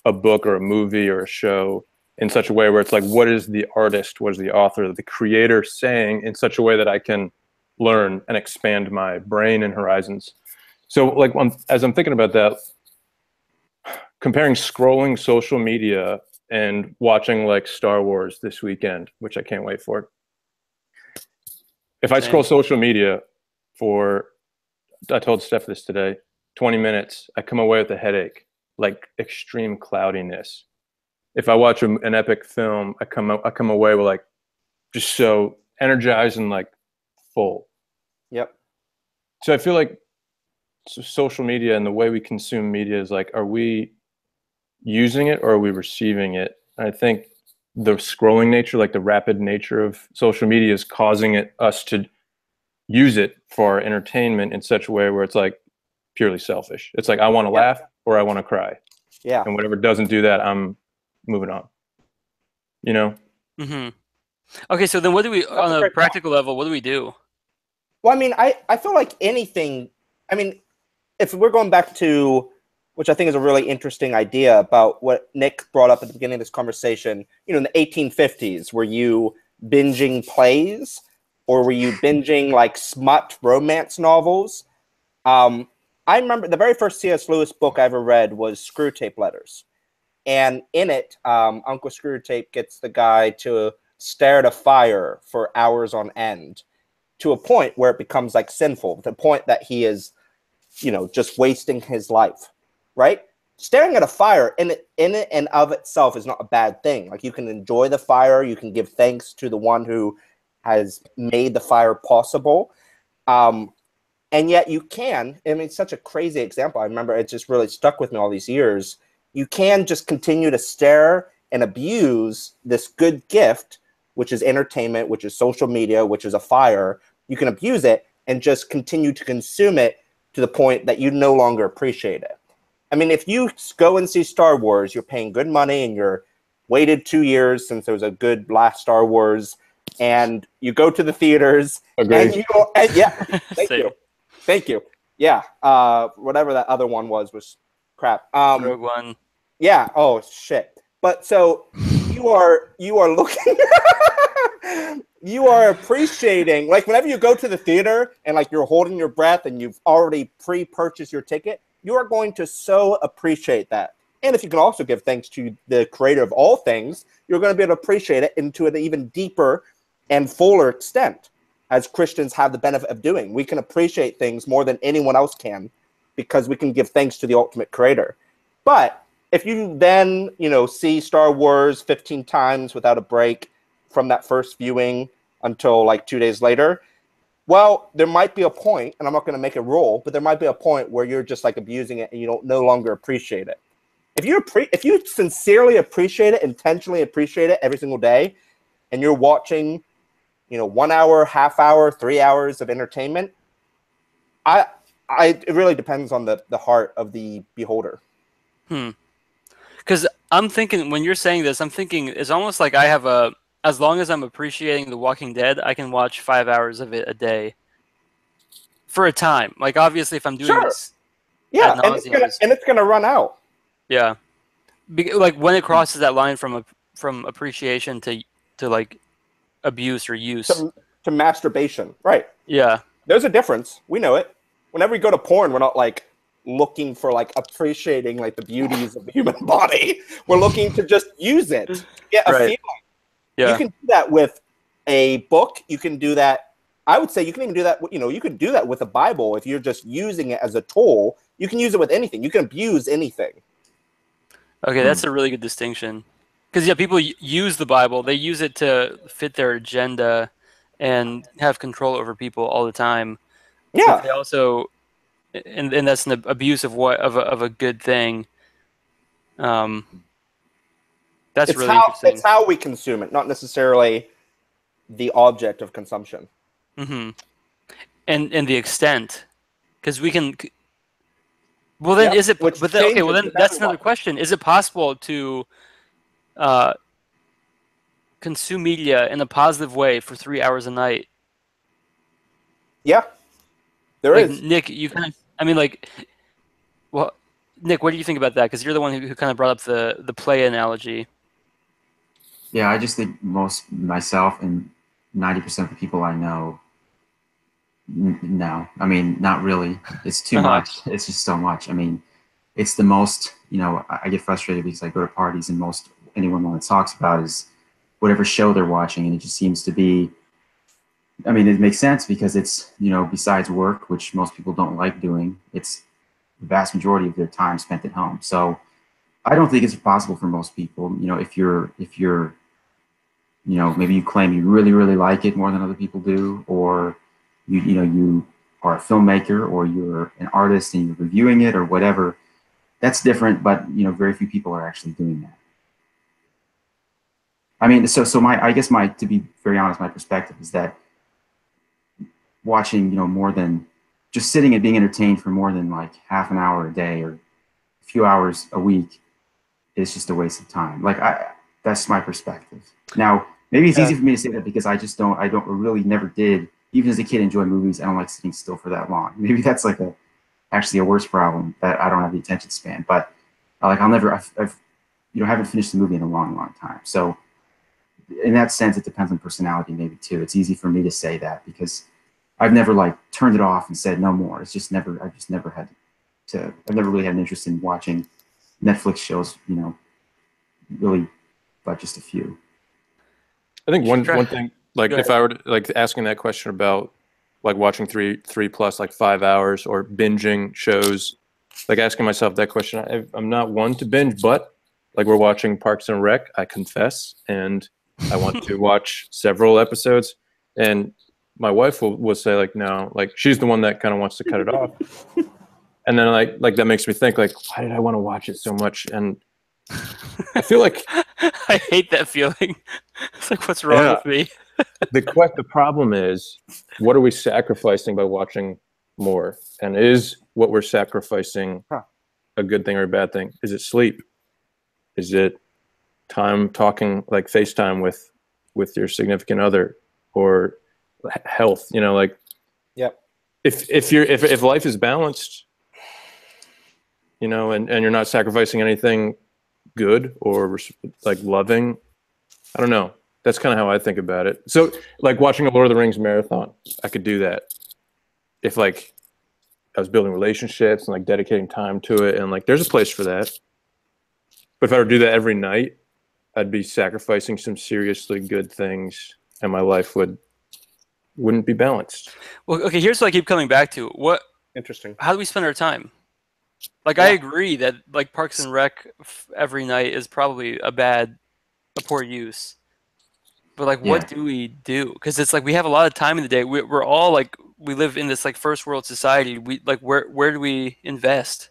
a book or a movie or a show in such a way where it's like, what is the artist, what is the author, the creator saying in such a way that I can learn and expand my brain and horizons. So like as I'm thinking about that, comparing scrolling social media and watching like Star Wars this weekend, which I can't wait for. If I scroll social media for, I told Steph this today, 20 minutes, I come away with a headache, like extreme cloudiness. If I watch an epic film, I come away with like just so energized and like full. Yep. So I feel like social media and the way we consume media is like, are we using it or are we receiving it? And I think the scrolling nature, like the rapid nature of social media, is causing us to use it for entertainment in such a way where it's like purely selfish. It's like, I want to laugh or I want to cry. Yeah. And whatever doesn't do that, I'm moving on. You know? Mm-hmm. Okay, so then what do we, on a practical level, what do we do? Well, I mean, I feel like anything, I mean, if we're going back to, which I think is a really interesting idea about what Nick brought up at the beginning of this conversation, you know, in the 1850s, were you binging plays or were you binging like smut romance novels? I remember the very first C.S. Lewis book I ever read was Screwtape Letters. And in it, Uncle Screwtape gets the guy to stare at a fire for hours on end to a point where it becomes like sinful, to the point that he is, you know, just wasting his life, right? Staring at a fire in it and of itself is not a bad thing. Like, you can enjoy the fire, you can give thanks to the one who has made the fire possible. And yet you can, I mean, it's such a crazy example. I remember it just really stuck with me all these years. You can just continue to stare and abuse this good gift, which is entertainment, which is social media, which is a fire. You can abuse it and just continue to consume it to the point that you no longer appreciate it. I mean, if you go and see Star Wars, you're paying good money and you're waited 2 years since there was a good last Star Wars, and you go to the theaters. Agreed. And yeah, thank you. Yeah, whatever that other one was crap. Rogue One. Yeah. Oh shit. But so you are looking you are appreciating, like whenever you go to the theater and like you're holding your breath and you've already pre-purchased your ticket, you are going to so appreciate that. And if you can also give thanks to the creator of all things, you're going to be able to appreciate it into an even deeper and fuller extent, as Christians have the benefit of doing. We can appreciate things more than anyone else can because we can give thanks to the ultimate creator. But if you then, see Star Wars 15 times without a break from that first viewing until like 2 days later, well, there might be a point, and I'm not going to make a rule, but there might be a point where you're just like abusing it and you don't no longer appreciate it. If you sincerely appreciate it, intentionally appreciate it every single day, and you're watching, 1 hour, half hour, 3 hours of entertainment, it really depends on the heart of the beholder. Because I'm thinking, when you're saying this, I'm thinking it's almost like I have as long as I'm appreciating The Walking Dead, I can watch 5 hours of it a day for a time. Like, obviously, if I'm doing this yeah, ad nauseam, and it's gonna run out. Yeah, like when it crosses that line from appreciation to like abuse or use to masturbation, right? Yeah, there's a difference. We know it. Whenever we go to porn, we're not like looking for like appreciating like the beauties of the human body. We're looking to just use it, get a feeling. Yeah. You can do that with a book. You can do that. I would say you can even do that. You can do that with a Bible if you're just using it as a tool. You can use it with anything. You can abuse anything. Okay, that's a really good distinction. Because people use the Bible. They use it to fit their agenda and have control over people all the time. Yeah. But they also, and that's an abuse of a good thing. That's really interesting. It's how we consume it, not necessarily the object of consumption. Mm-hmm. And the extent, because we can. Well, then is it? But then, okay, well then that's another question. Is it possible to consume media in a positive way for 3 hours a night? Yeah, there is. Nick, you kind of. I mean, well, Nick, what do you think about that? Because you're the one who kind of brought up the play analogy. Yeah, I just think myself and 90% of the people I know, no. I mean, not really. It's too much. It's just so much. I mean, it's the most, I get frustrated because I go to parties and anyone talks about is whatever show they're watching. And it just seems to be, I mean, it makes sense because it's, besides work, which most people don't like doing, it's the vast majority of their time spent at home. So I don't think it's possible for most people, if you're, maybe you claim you really, really like it more than other people do, or you are a filmmaker or you're an artist and you're reviewing it or whatever. That's different, but very few people are actually doing that. I mean, so I guess to be very honest, my perspective is that watching, more than just sitting and being entertained for more than like half an hour a day or a few hours a week is just a waste of time. That's my perspective. Now, maybe it's easy for me to say that because I really never did. Even as a kid, enjoy movies. I don't like sitting still for that long. Maybe that's actually a worse problem that I don't have the attention span. But I've haven't finished the movie in a long, long time. So in that sense, it depends on personality maybe too. It's easy for me to say that because I've never turned it off and said no more. I've just never really had an interest in watching Netflix shows, really, but just a few. I think one thing, if I were asking that question about watching three plus 5 hours or binging shows, asking myself that question, I'm not one to binge, but we're watching Parks and Rec, I confess, and I want to watch several episodes, and my wife will say no, she's the one that kind of wants to cut it off, and then that makes me think why did I want to watch it so much? And I feel I hate that feeling. It's what's wrong with me? The problem is, what are we sacrificing by watching more? And is what we're sacrificing a good thing or a bad thing? Is it sleep? Is it time talking, FaceTime with your significant other, or health? Yep. If life is balanced, and you're not sacrificing anything good or loving, I don't know. That's kind of how I think about it. So, like watching a Lord of the Rings marathon, I could do that if like I was building relationships and like dedicating time to it, and like there's a place for that. But if I were to do that every night, I'd be sacrificing some seriously good things, and my life wouldn't be balanced. Well, okay, here's what I keep coming back to. Interesting. How do we spend our time? Like, Yeah. I agree that like Parks and Rec every night is probably a poor use. But like, Yeah. what do we do? Because it's like we have a lot of time in the day. We're all like we live in this like first world society. We like where do we invest?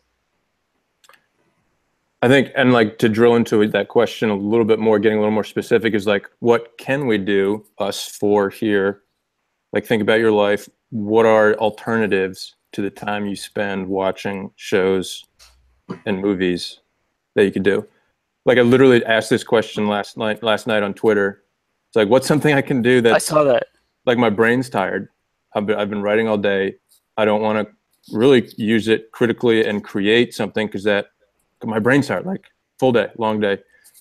I think, and like to drill into that question a little bit more, getting a little more specific, is like, what can we do us for here? Like, think about your life. What are alternatives to the time you spend watching shows and movies that you could do? Like, I literally asked this question last night on Twitter. It's like, what's something I can do I that's saw that. like my brain's tired. I've been writing all day. I don't want to really use it critically and create something because my brain's tired. Like full day, long day,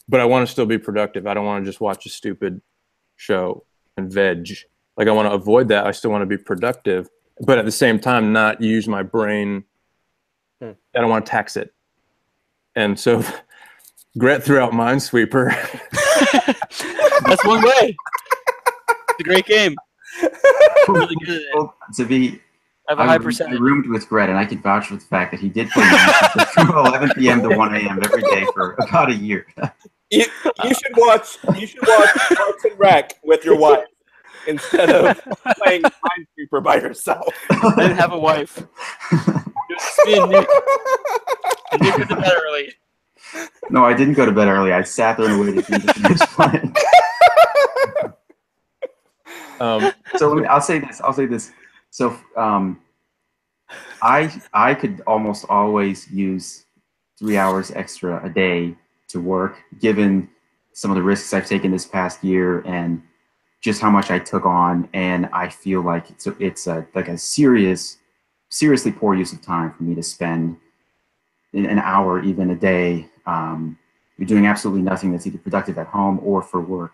but I want to still be productive. I don't want to just watch a stupid show and veg. Like I want to avoid that. I still want to be productive, but at the same time, not use my brain. I don't want to tax it. And so, Gret threw out Minesweeper. That's one way. It's a great game. Really good at it. Well, to be, I have a high I percentage. roomed with Gret, and I can vouch for the fact that he did play Minesweeper from 11 p.m. to 1 a.m. every day for about a year. You should watch Parks and Rec with your wife instead of playing Minesweeper by yourself. I didn't have a wife. It was just me and Nick. And Nick went to bed early. No, I didn't go to bed early. I sat there and waited for you to finish playing. So I'll say this. So I could almost always use 3 hours extra a day to work, given some of the risks I've taken this past year and just how much I took on. And I feel like it's like a seriously poor use of time for me to spend an hour, even a day, you're doing absolutely nothing that's either productive at home or for work.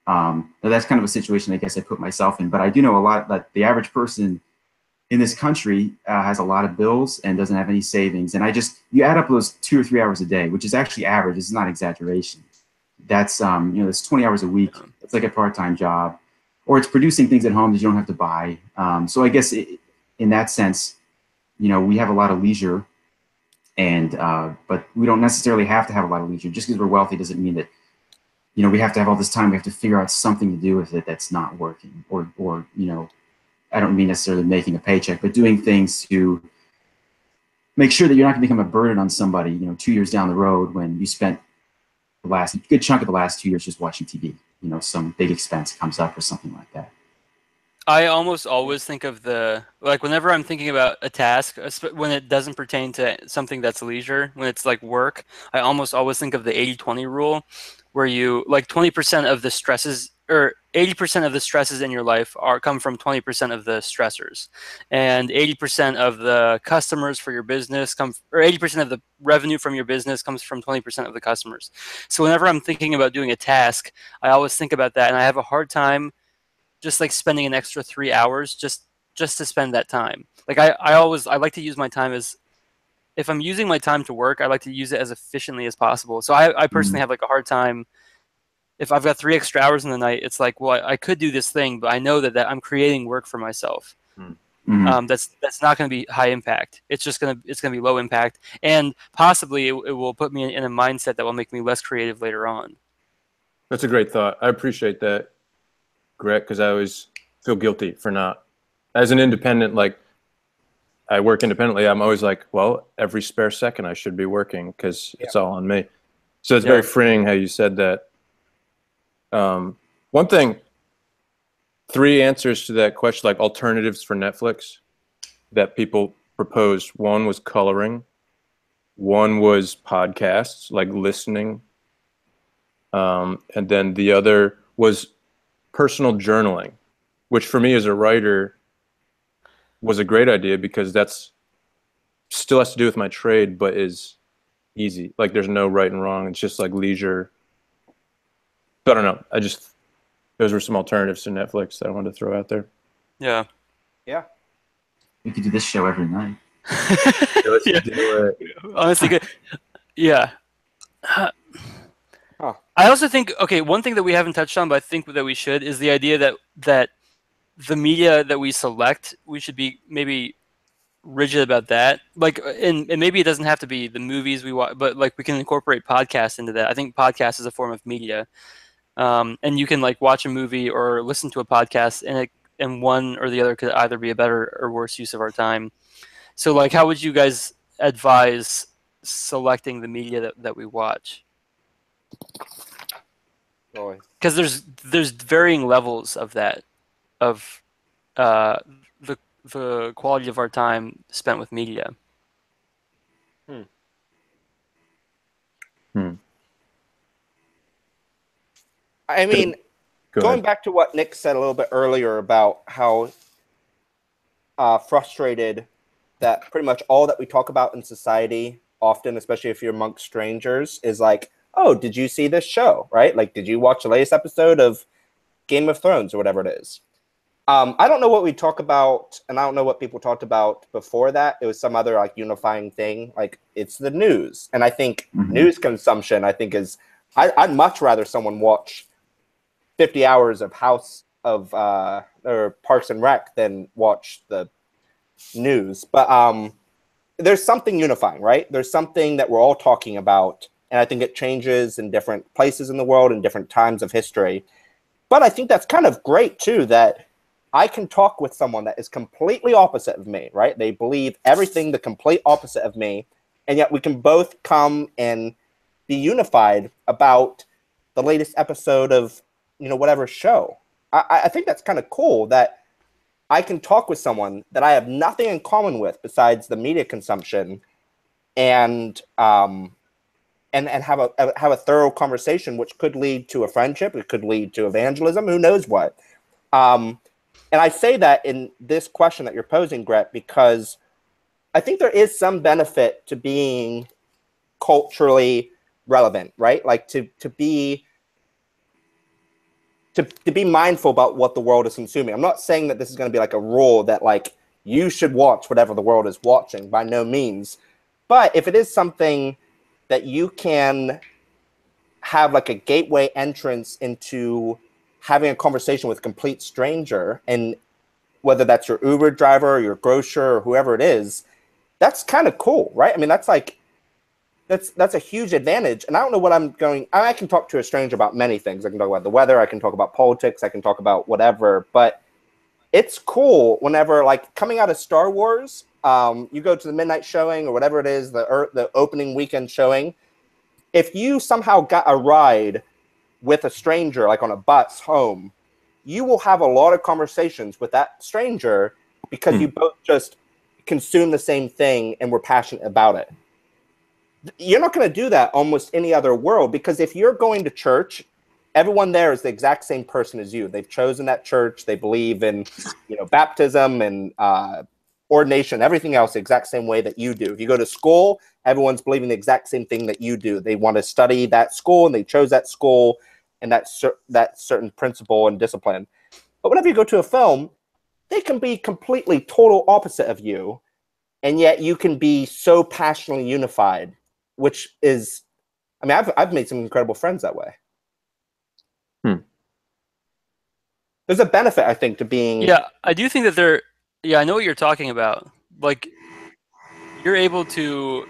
Now that's kind of a situation I guess I put myself in, but I do know a lot that the average person in this country has a lot of bills and doesn't have any savings. And you add up those 2 or 3 hours a day, which is actually average. It's not exaggeration. That's, that's 20 hours a week. It's like a part-time job, or it's producing things at home that you don't have to buy. So I guess in that sense, we have a lot of leisure, and but we don't necessarily have to have a lot of leisure. Just because we're wealthy doesn't mean that we have to have all this time. We have to figure out something to do with it that's not working, or I don't mean necessarily making a paycheck, but doing things to make sure that you're not going to become a burden on somebody 2 years down the road when you spent the last good chunk of the last 2 years just watching TV. Some big expense comes up or something like that. I almost always think of whenever I'm thinking about a task, when it doesn't pertain to something that's leisure, when it's like work, I almost always think of the 80-20 rule, where you like 20% of the stresses or 80% of the stresses in your life come from 20% of the stressors, and 80% of the customers for your business or 80% of the revenue from your business comes from 20% of the customers. So whenever I'm thinking about doing a task, I always think about that, and I have a hard time just like spending an extra 3 hours just to spend that time. Like I like to use my time as, if I'm using my time to work, I like to use it as efficiently as possible. So I personally have like a hard time if I've got 3 extra hours in the night. It's like, well, I could do this thing, but I know that I'm creating work for myself. That's not going to be high impact. It's going to be low impact, and possibly it will put me in a mindset that will make me less creative later on. That's a great thought. I appreciate that, Gret, because I always feel guilty for not. As an independent, like I work independently, I'm always like, well, every spare second I should be working because it's all on me. So it's very freeing how you said that. One thing, 3 answers to that question, like alternatives for Netflix that people proposed. One was coloring. One was podcasts, like listening. And then the other was personal journaling, which for me as a writer was a great idea because that's still has to do with my trade, but is easy. Like there's no right and wrong. It's just like leisure So I don't know. Those were some alternatives to Netflix that I wanted to throw out there. Yeah. Yeah. We could do this show every night. Let's Yeah. do it. Honestly, good. Yeah. Huh. I also think, okay, one thing that we haven't touched on, but I think that we should, is the idea that the media that we select, we should be maybe rigid about that. Like, and maybe it doesn't have to be the movies we watch, but like we can incorporate podcasts into that. I think podcast is a form of media, and you can like watch a movie or listen to a podcast, and one or the other could either be a better or worse use of our time. So, like, how would you guys advise selecting the media that we watch? Boy. Because there's varying levels of that, of the quality of our time spent with media. I mean, Go going ahead. back to what Nick said a little bit earlier about how frustrated that pretty much all that we talk about in society, often, especially if you're amongst strangers, is like, oh, did you see this show, right? Like, did you watch the latest episode of Game of Thrones or whatever it is? I don't know what we talk about, and I don't know what people talked about before that. It was some other like unifying thing, like it's the news. And I think news consumption, I think is, I'd much rather someone watch 50 hours of or Parks and Rec than watch the news. But there's something unifying, right? There's something that we're all talking about, and I think it changes in different places in the world and different times of history. But I think that's kind of great too, that I can talk with someone that is completely opposite of me, right? They believe everything the complete opposite of me, and yet we can both come and be unified about the latest episode of, whatever show. I think that's kind of cool that I can talk with someone that I have nothing in common with besides the media consumption, and have a thorough conversation, which could lead to a friendship. It could lead to evangelism. Who knows what? And I say that in this question that you're posing, Gret, because I think there is some benefit to being culturally relevant, right? Like to be mindful about what the world is consuming. I'm not saying that this is going to be like a rule that like you should watch whatever the world is watching, by no means. But if it is something that you can have like a gateway entrance into having a conversation with a complete stranger, and whether that's your Uber driver or your grocer or whoever it is, that's kind of cool, right? I mean, that's a huge advantage. And I don't know what I can talk to a stranger about many things. I can talk about the weather, I can talk about politics, I can talk about whatever, but it's cool whenever, like, coming out of Star Wars, you go to the midnight showing or whatever it is, the opening weekend showing. If you somehow got a ride with a stranger, like on a bus home, you will have a lot of conversations with that stranger because you both just consume the same thing and were passionate about it. You're not going to do that almost any other world, because if you're going to church, everyone there is the exact same person as you. They've chosen that church. They believe in, baptism and ordination, everything else the exact same way that you do. If you go to school, everyone's believing the exact same thing that you do. They want to study that school, and they chose that school and that certain principle and discipline. But whenever you go to a film, they can be completely total opposite of you, and yet you can be so passionately unified, which is, I mean, I've made some incredible friends that way. There's a benefit, I think, to being. Yeah, I do think that I know what you're talking about. Like, you're able to,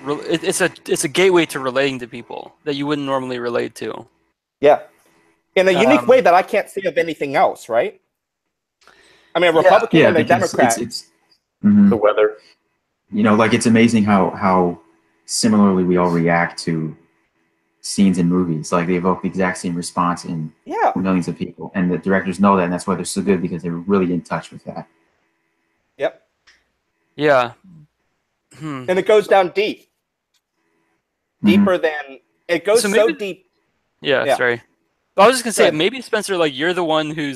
it's a gateway to relating to people that you wouldn't normally relate to. Yeah. In a unique way that I can't see of anything else, right? I mean, a Republican and a Democrat. It's The weather. like, it's amazing how similarly we all react to scenes in movies. Like, they evoke the exact same response in millions of people, and the directors know that, and that's why they're so good, because they're really in touch with that. Yep. Yeah. And it goes down deep. Deeper than it goes, so deep. Yeah, sorry. I was just gonna say, maybe Spencer, like, you're the one who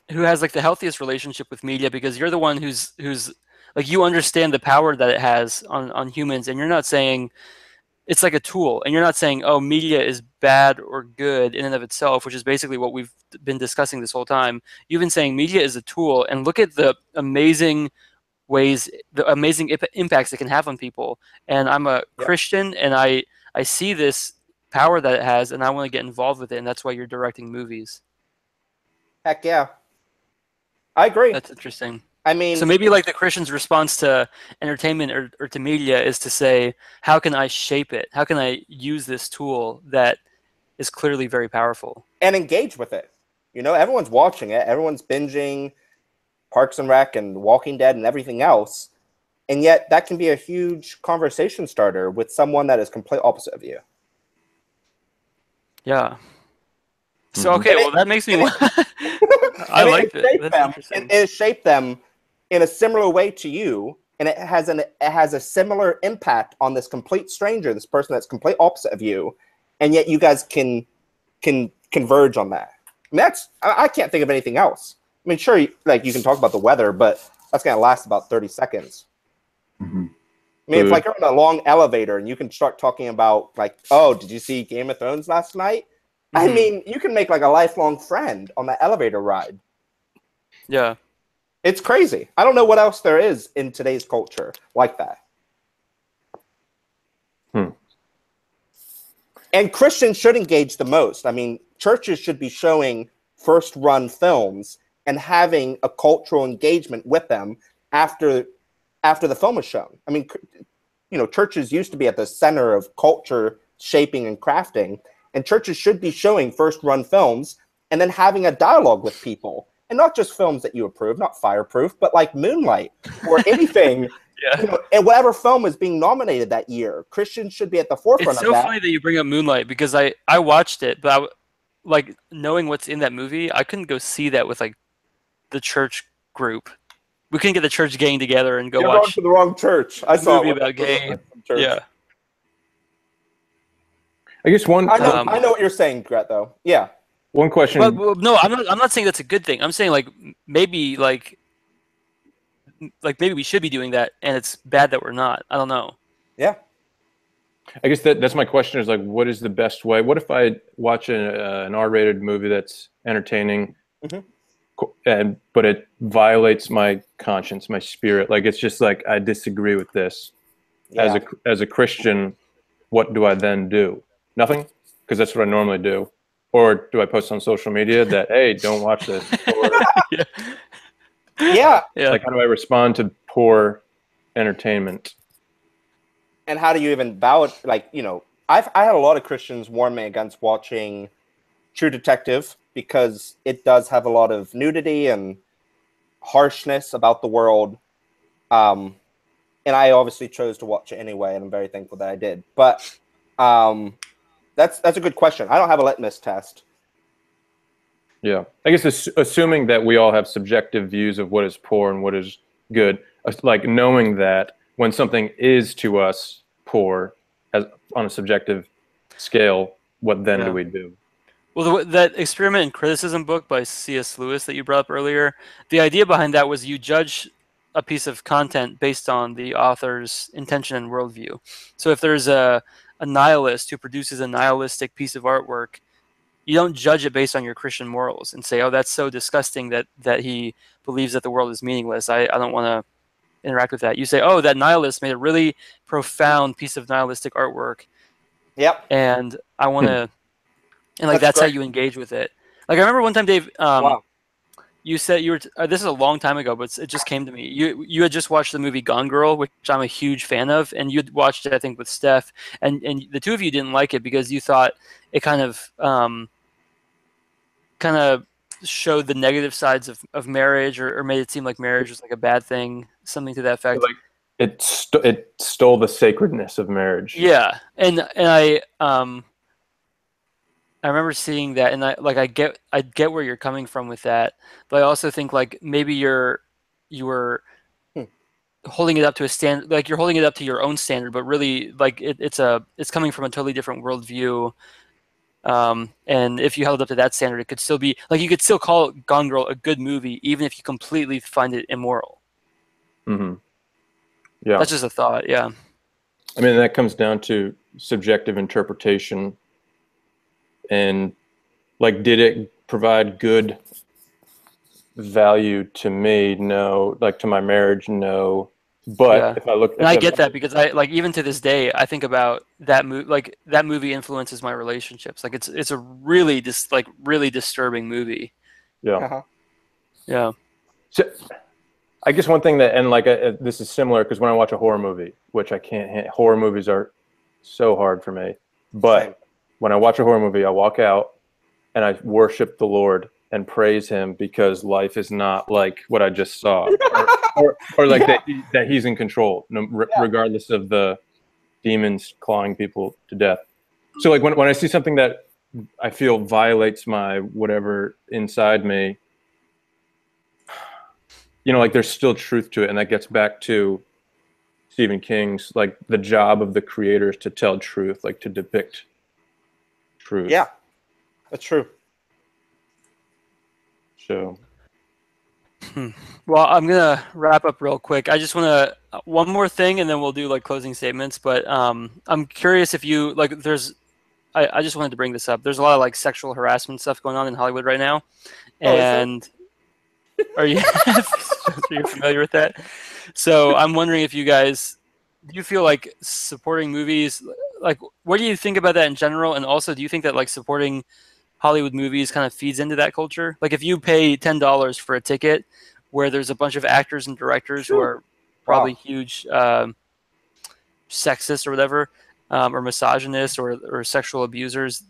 has like the healthiest relationship with media, because you're the one who's like, you understand the power that it has on humans, and you're not saying, it's like a tool, and you're not saying, oh, media is bad or good in and of itself, which is basically what we've been discussing this whole time. You've been saying media is a tool, and look at the amazing ways, the amazing impacts it can have on people. And I'm a Yep. Christian, and I see this power that it has, and I want to get involved with it, and that's why you're directing movies. Heck yeah. I agree. That's interesting. I mean, So maybe like the Christian's response to entertainment or to media is to say, how can I shape it? How can I use this tool that is clearly very powerful? and engage with it. You know, everyone's watching it. Everyone's binging Parks and Rec and Walking Dead and everything else. And yet that can be a huge conversation starter with someone that is complete opposite of you. Yeah. So, okay, well, that makes me... I like that. That's interesting. It shaped them in a similar way to you, and it has a similar impact on this complete stranger, this person that's complete opposite of you, and yet you guys can converge on that. And I can't think of anything else. I mean, sure, like you can talk about the weather, but that's gonna last about 30 seconds. Mm-hmm. I mean, if like you're in a long elevator and you can start talking about like, oh, did you see Game of Thrones last night? I mean, you can make like a lifelong friend on that elevator ride. Yeah. It's crazy. I don't know what else there is in today's culture like that. And Christians should engage the most. I mean, churches should be showing first-run films and having a cultural engagement with them after the film is shown. I mean, you know, churches used to be at the center of culture shaping and crafting, and churches should be showing first-run films and then having a dialogue with people. And not just films that you approve, not Fireproof, but like Moonlight or anything. Yeah. You know, and whatever film is being nominated that year, Christians should be at the forefront It's of so that. funny that you bring up Moonlight because I watched it, but like knowing what's in that movie, I couldn't go see that with like the church group. We couldn't get the church gang together and go You're going watch to the wrong church. I a saw movie it about gay. church. Yeah. I guess one. I know what you're saying, Gret. Though, yeah. One question. But no, I'm not saying that's a good thing. I'm saying like maybe maybe we should be doing that, and it's bad that we're not. I don't know. Yeah. I guess that's my question is like, what is the best way? What if I watch an R-rated movie that's entertaining, but it violates my conscience, my spirit? Like, it's just like, I disagree with this. Yeah. As a Christian, what do I then do? Nothing? Because that's what I normally do. Or do I post on social media that, hey, don't watch this? Or, Yeah. like, how do I respond to poor entertainment? And how do you even validate? Like, you know, I had a lot of Christians warn me against watching True Detective because it does have a lot of nudity and harshness about the world. And I obviously chose to watch it anyway, and I'm very thankful that I did. But that's a good question. I don't have a litmus test. Yeah, I guess assuming that we all have subjective views of what is poor and what is good, like knowing that when something is to us poor, as on a subjective scale, what then do we do? Well, that Experiment in Criticism book by C.S. Lewis that you brought up earlier, the idea behind that was you judge a piece of content based on the author's intention and worldview. So if there's a nihilist who produces a nihilistic piece of artwork, you don't judge it based on your Christian morals and say, oh, that's so disgusting that he believes that the world is meaningless. I don't want to interact with that. You say, oh, that nihilist made a really profound piece of nihilistic artwork. Yep. And I want to, and like that's how you engage with it. Like I remember one time, Dave, Wow. you said you were. This is a long time ago, but it just came to me. You had just watched the movie Gone Girl, which I'm a huge fan of, and you had watched it, I think, with Steph, and the two of you didn't like it because you thought it kind of showed the negative sides of marriage, or made it seem like marriage was like a bad thing, something to that effect. Like it stole the sacredness of marriage. Yeah, and I remember seeing that, and I get where you're coming from with that, but I also think like maybe you were holding it up to a standard, like you're holding it up to your own standard, but really like it's coming from a totally different worldview. And if you held up to that standard, it could still be like you could still call Gone Girl a good movie, even if you completely find it immoral. Mm-hmm. Yeah, that's just a thought. Yeah, I mean that comes down to subjective interpretation, and like, did it provide good value to me? No. Like, to my marriage? No. But Yeah. if I look And at I the, get that because I like even to this day I think about that movie like that movie influences my relationships. Like it's a really really disturbing movie. yeah. Uh-huh. Yeah. So I guess one thing that, and like this is similar, because when I watch a horror movie, which I can't, horror movies are so hard for me. But Same. when I watch a horror movie, I walk out and I worship the Lord and praise Him, because life is not like what I just saw, or like Yeah. that He's in control, Yeah. regardless of the demons clawing people to death. So like when I see something that I feel violates my whatever inside me, you know, like there's still truth to it, and that gets back to Stephen King's, like, the job of the creators to tell truth, like to depict truth. Yeah, that's true. So Well, I'm gonna wrap up real quick. I just want to one more thing, and then we'll do like closing statements. But I'm curious if you like. I just wanted to bring this up. There's a lot of like sexual harassment stuff going on in Hollywood right now, Oh, is there? and are you are you familiar with that? So I'm wondering if you guys do you feel like supporting movies like what do you think about that in general, and also do you think that like supporting Hollywood movies kind of feeds into that culture? Like if you pay $10 for a ticket where there's a bunch of actors and directors who are probably Wow. huge sexist or whatever, or misogynist or sexual abusers,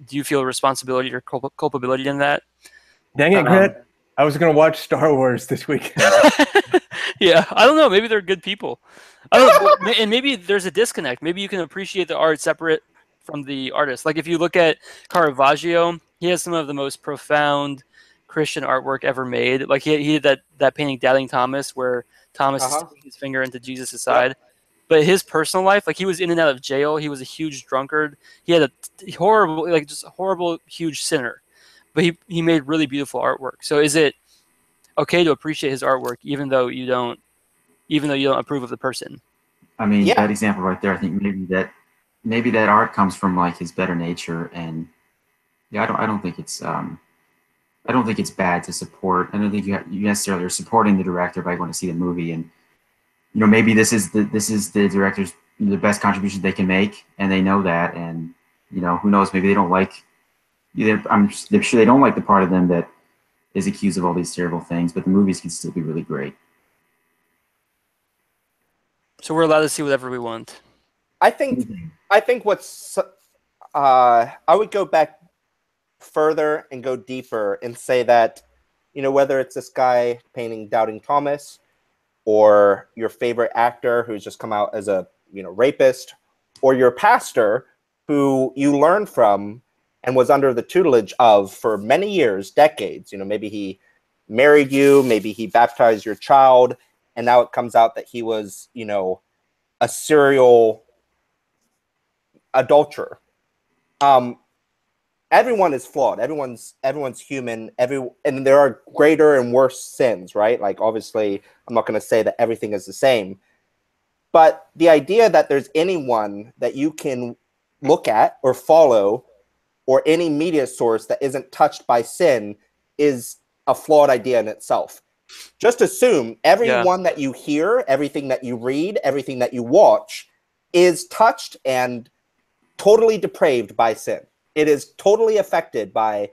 do you feel responsibility or culpability in that? dang it, Um, Grant! I was gonna watch Star Wars this weekend. yeah, I don't know. Maybe they're good people. I don't know, and maybe there's a disconnect. Maybe you can appreciate the art separate from the artist. Like if you look at Caravaggio, he has some of the most profound Christian artwork ever made. Like he did that painting Doubting Thomas, where Thomas is Uh-huh. sticking his finger into Jesus' Yep. side. But his personal life, like he was in and out of jail. He was a huge drunkard. He had a horrible, like just horrible, huge sinner. But he made really beautiful artwork. So is it okay to appreciate his artwork even though you don't approve of the person? I mean, Yeah. that example right there, I think maybe that art comes from like his better nature, and yeah, I don't think it's bad to support. I don't think you necessarily are supporting the director by going to see the movie, and you know maybe this is the director's the best contribution they can make, and they know that, and you know who knows, maybe they don't like. I'm sure they don't like the part of them that is accused of all these terrible things, but the movies can still be really great. So we're allowed to see whatever we want. I think what's I would go back further and go deeper and say that, you know, whether it's this guy painting Doubting Thomas or your favorite actor who's just come out as a, you know, rapist, or your pastor who you learned from and was under the tutelage of for many years, decades. You know, maybe he married you, maybe he baptized your child, and now it comes out that he was, you know, a serial adulterer. Everyone is flawed. Everyone's human. And there are greater and worse sins, right? Like obviously, I'm not going to say that everything is the same, but the idea that there's anyone that you can look at or follow or any media source that isn't touched by sin is a flawed idea in itself. Just assume everyone that you hear, everything that you read, everything that you watch is touched and totally depraved by sin. It is totally affected by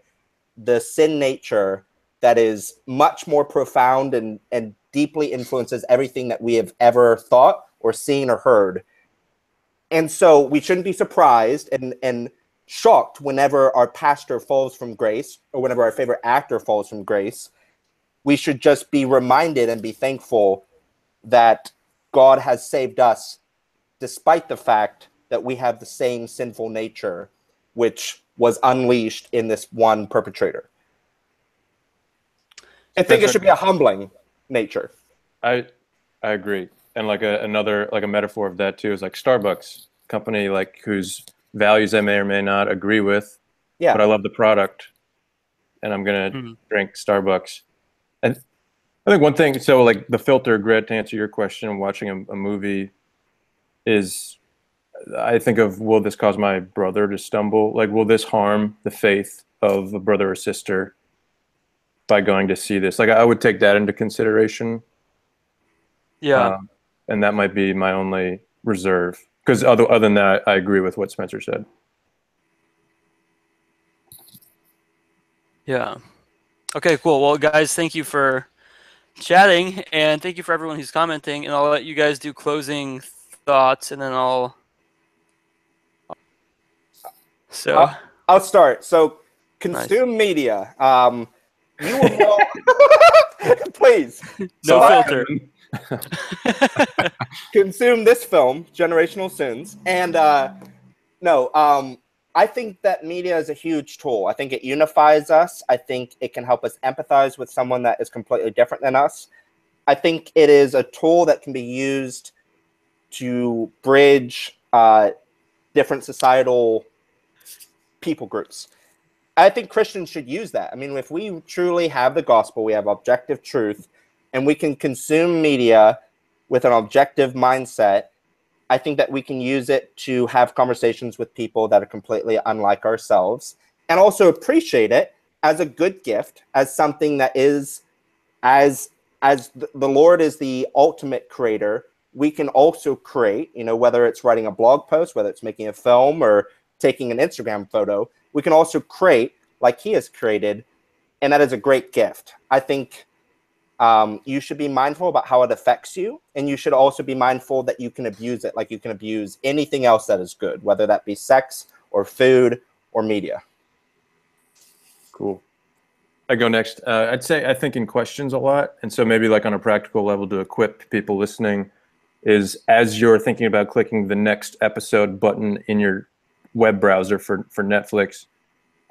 the sin nature that is much more profound and deeply influences everything that we have ever thought or seen or heard. And so we shouldn't be surprised and shocked whenever our pastor falls from grace or whenever our favorite actor falls from grace. We should just be reminded and be thankful that God has saved us despite the fact that we have the same sinful nature which was unleashed in this one perpetrator. I think it should be a humbling nature. I agree. And like another like a metaphor of that too is like Starbucks, company like whose values I may or may not agree with, Yeah. but I love the product and I'm gonna drink Starbucks. And I think one thing, so like the filter, Gret, to answer your question, watching a movie is I think of, will this cause my brother to stumble? Like, will this harm the faith of a brother or sister by going to see this? Like, I would take that into consideration. Yeah. And that might be my only reserve. Because other than that, I agree with what Spencer said. Yeah. Okay, cool. Well, guys, thank you for chatting, and thank you for everyone who's commenting. And I'll let you guys do closing thoughts, and then I'll. So I'll start. So, nice. consume media. You will know. Please. No filter. Consume this film, Generational Sins, and I think that media is a huge tool. I think it unifies us. I think it can help us empathize with someone that is completely different than us. I think it is a tool that can be used to bridge different societal people groups. I think Christians should use that. I mean, if we truly have the gospel, we have objective truth, and we can consume media with an objective mindset, I think that we can use it to have conversations with people that are completely unlike ourselves, and also appreciate it as a good gift, as something that is, as the Lord is the ultimate creator, we can also create, whether it's writing a blog post, whether it's making a film or taking an Instagram photo, we can also create like he has created, and that is a great gift. I think you should be mindful about how it affects you, and you should also be mindful that you can abuse it like you can abuse anything else that is good, whether that be sex or food or media. Cool. I go next. I'd say I think in questions a lot, and so maybe like on a practical level to equip people listening is, as you're thinking about clicking the next episode button in your web browser for Netflix,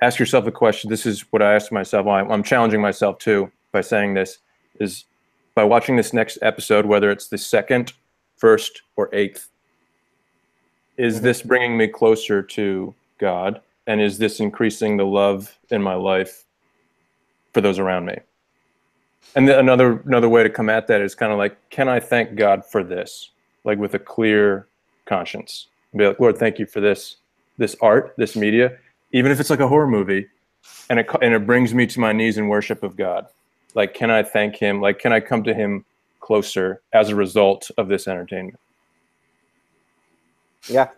ask yourself a question. This is what I asked myself. I'm challenging myself too by saying this, is by watching this next episode, whether it's the second, first, or eighth, is this bringing me closer to God? And is this increasing the love in my life for those around me? And another way to come at that is kind of like, can I thank God for this? Like with a clear conscience. Be like, Lord, thank you for this art, this media, even if it's like a horror movie, and it brings me to my knees in worship of God. Like, can I thank him? Like, can I come to him closer as a result of this entertainment? Yeah.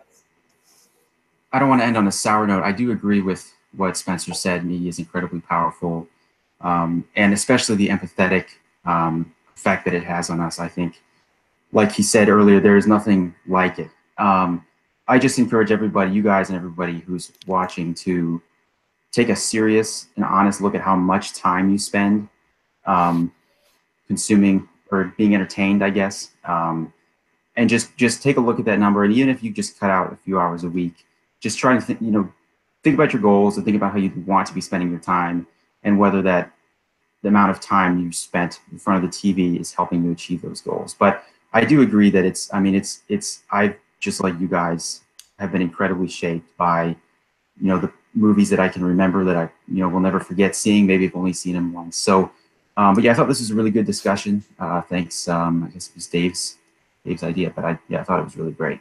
I don't want to end on a sour note. I do agree with what Spencer said. Media is incredibly powerful, and especially the empathetic effect that it has on us. I think, like he said earlier, there is nothing like it. I just encourage everybody, you guys and everybody who's watching, to take a serious and honest look at how much time you spend consuming or being entertained, I guess. And just take a look at that number. And even if you just cut out a few hours a week, just try to think about your goals and think about how you want to be spending your time, and whether the amount of time you spent in front of the TV is helping you achieve those goals. But I do agree that I just like you guys have been incredibly shaped by, the movies that I can remember that I, will never forget seeing. Maybe I've only seen them once. So, but yeah, I thought this was a really good discussion. Thanks. I guess it was Dave's idea, but I thought it was really great.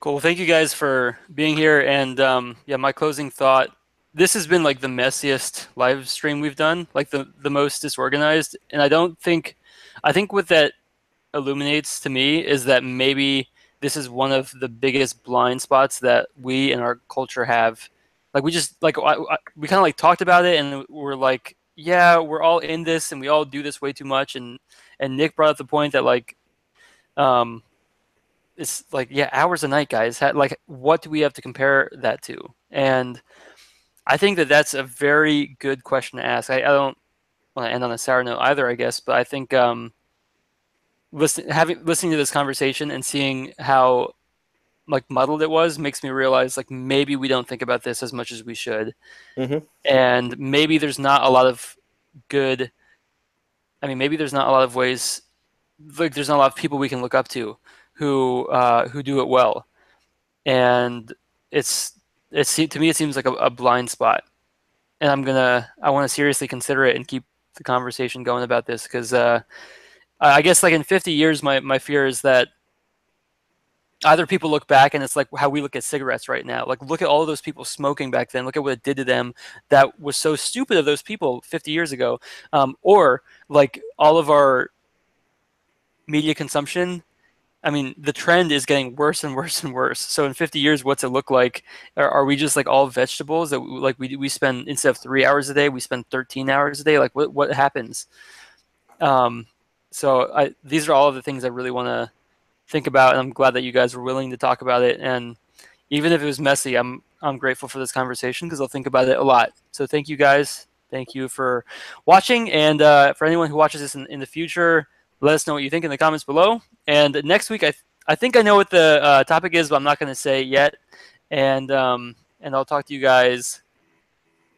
Cool. Thank you guys for being here. And my closing thought, this has been like the messiest live stream we've done, like the most disorganized. And I think what that illuminates to me is that maybe this is one of the biggest blind spots that we in our culture have. Like we just we kind of like talked about it, and we're like, yeah, we're all in this and we all do this way too much. And Nick brought up the point that it's like, yeah, hours a night, guys. Like, what do we have to compare that to? And I think that that's a very good question to ask. I don't want to end on a sour note either, I guess, but I think listening to this conversation and seeing how like muddled it was makes me realize like maybe we don't think about this as much as we should. And maybe there's not a lot of good. I mean, maybe there's not a lot of ways. Like, there's not a lot of people we can look up to who do it well, and to me it seems like a blind spot, and I want to seriously consider it and keep the conversation going about this, because I guess like in 50 years my fear is that either people look back and it's like how we look at cigarettes right now. Like, look at all of those people smoking back then. Look at what it did to them. That was so stupid of those people 50 years ago. Or like all of our media consumption. I mean, the trend is getting worse and worse and worse. So in 50 years, what's it look like? Are we just like all vegetables that like we spend, instead of 3 hours a day, we spend 13 hours a day? Like what happens? So these are all of the things I really want to think about, and I'm glad that you guys were willing to talk about it. And even if it was messy, I'm grateful for this conversation because I'll think about it a lot. So thank you guys. Thank you for watching, and for anyone who watches this in the future, let us know what you think in the comments below. And next week, I think I know what the topic is, but I'm not going to say yet. And I'll talk to you guys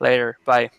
later. Bye.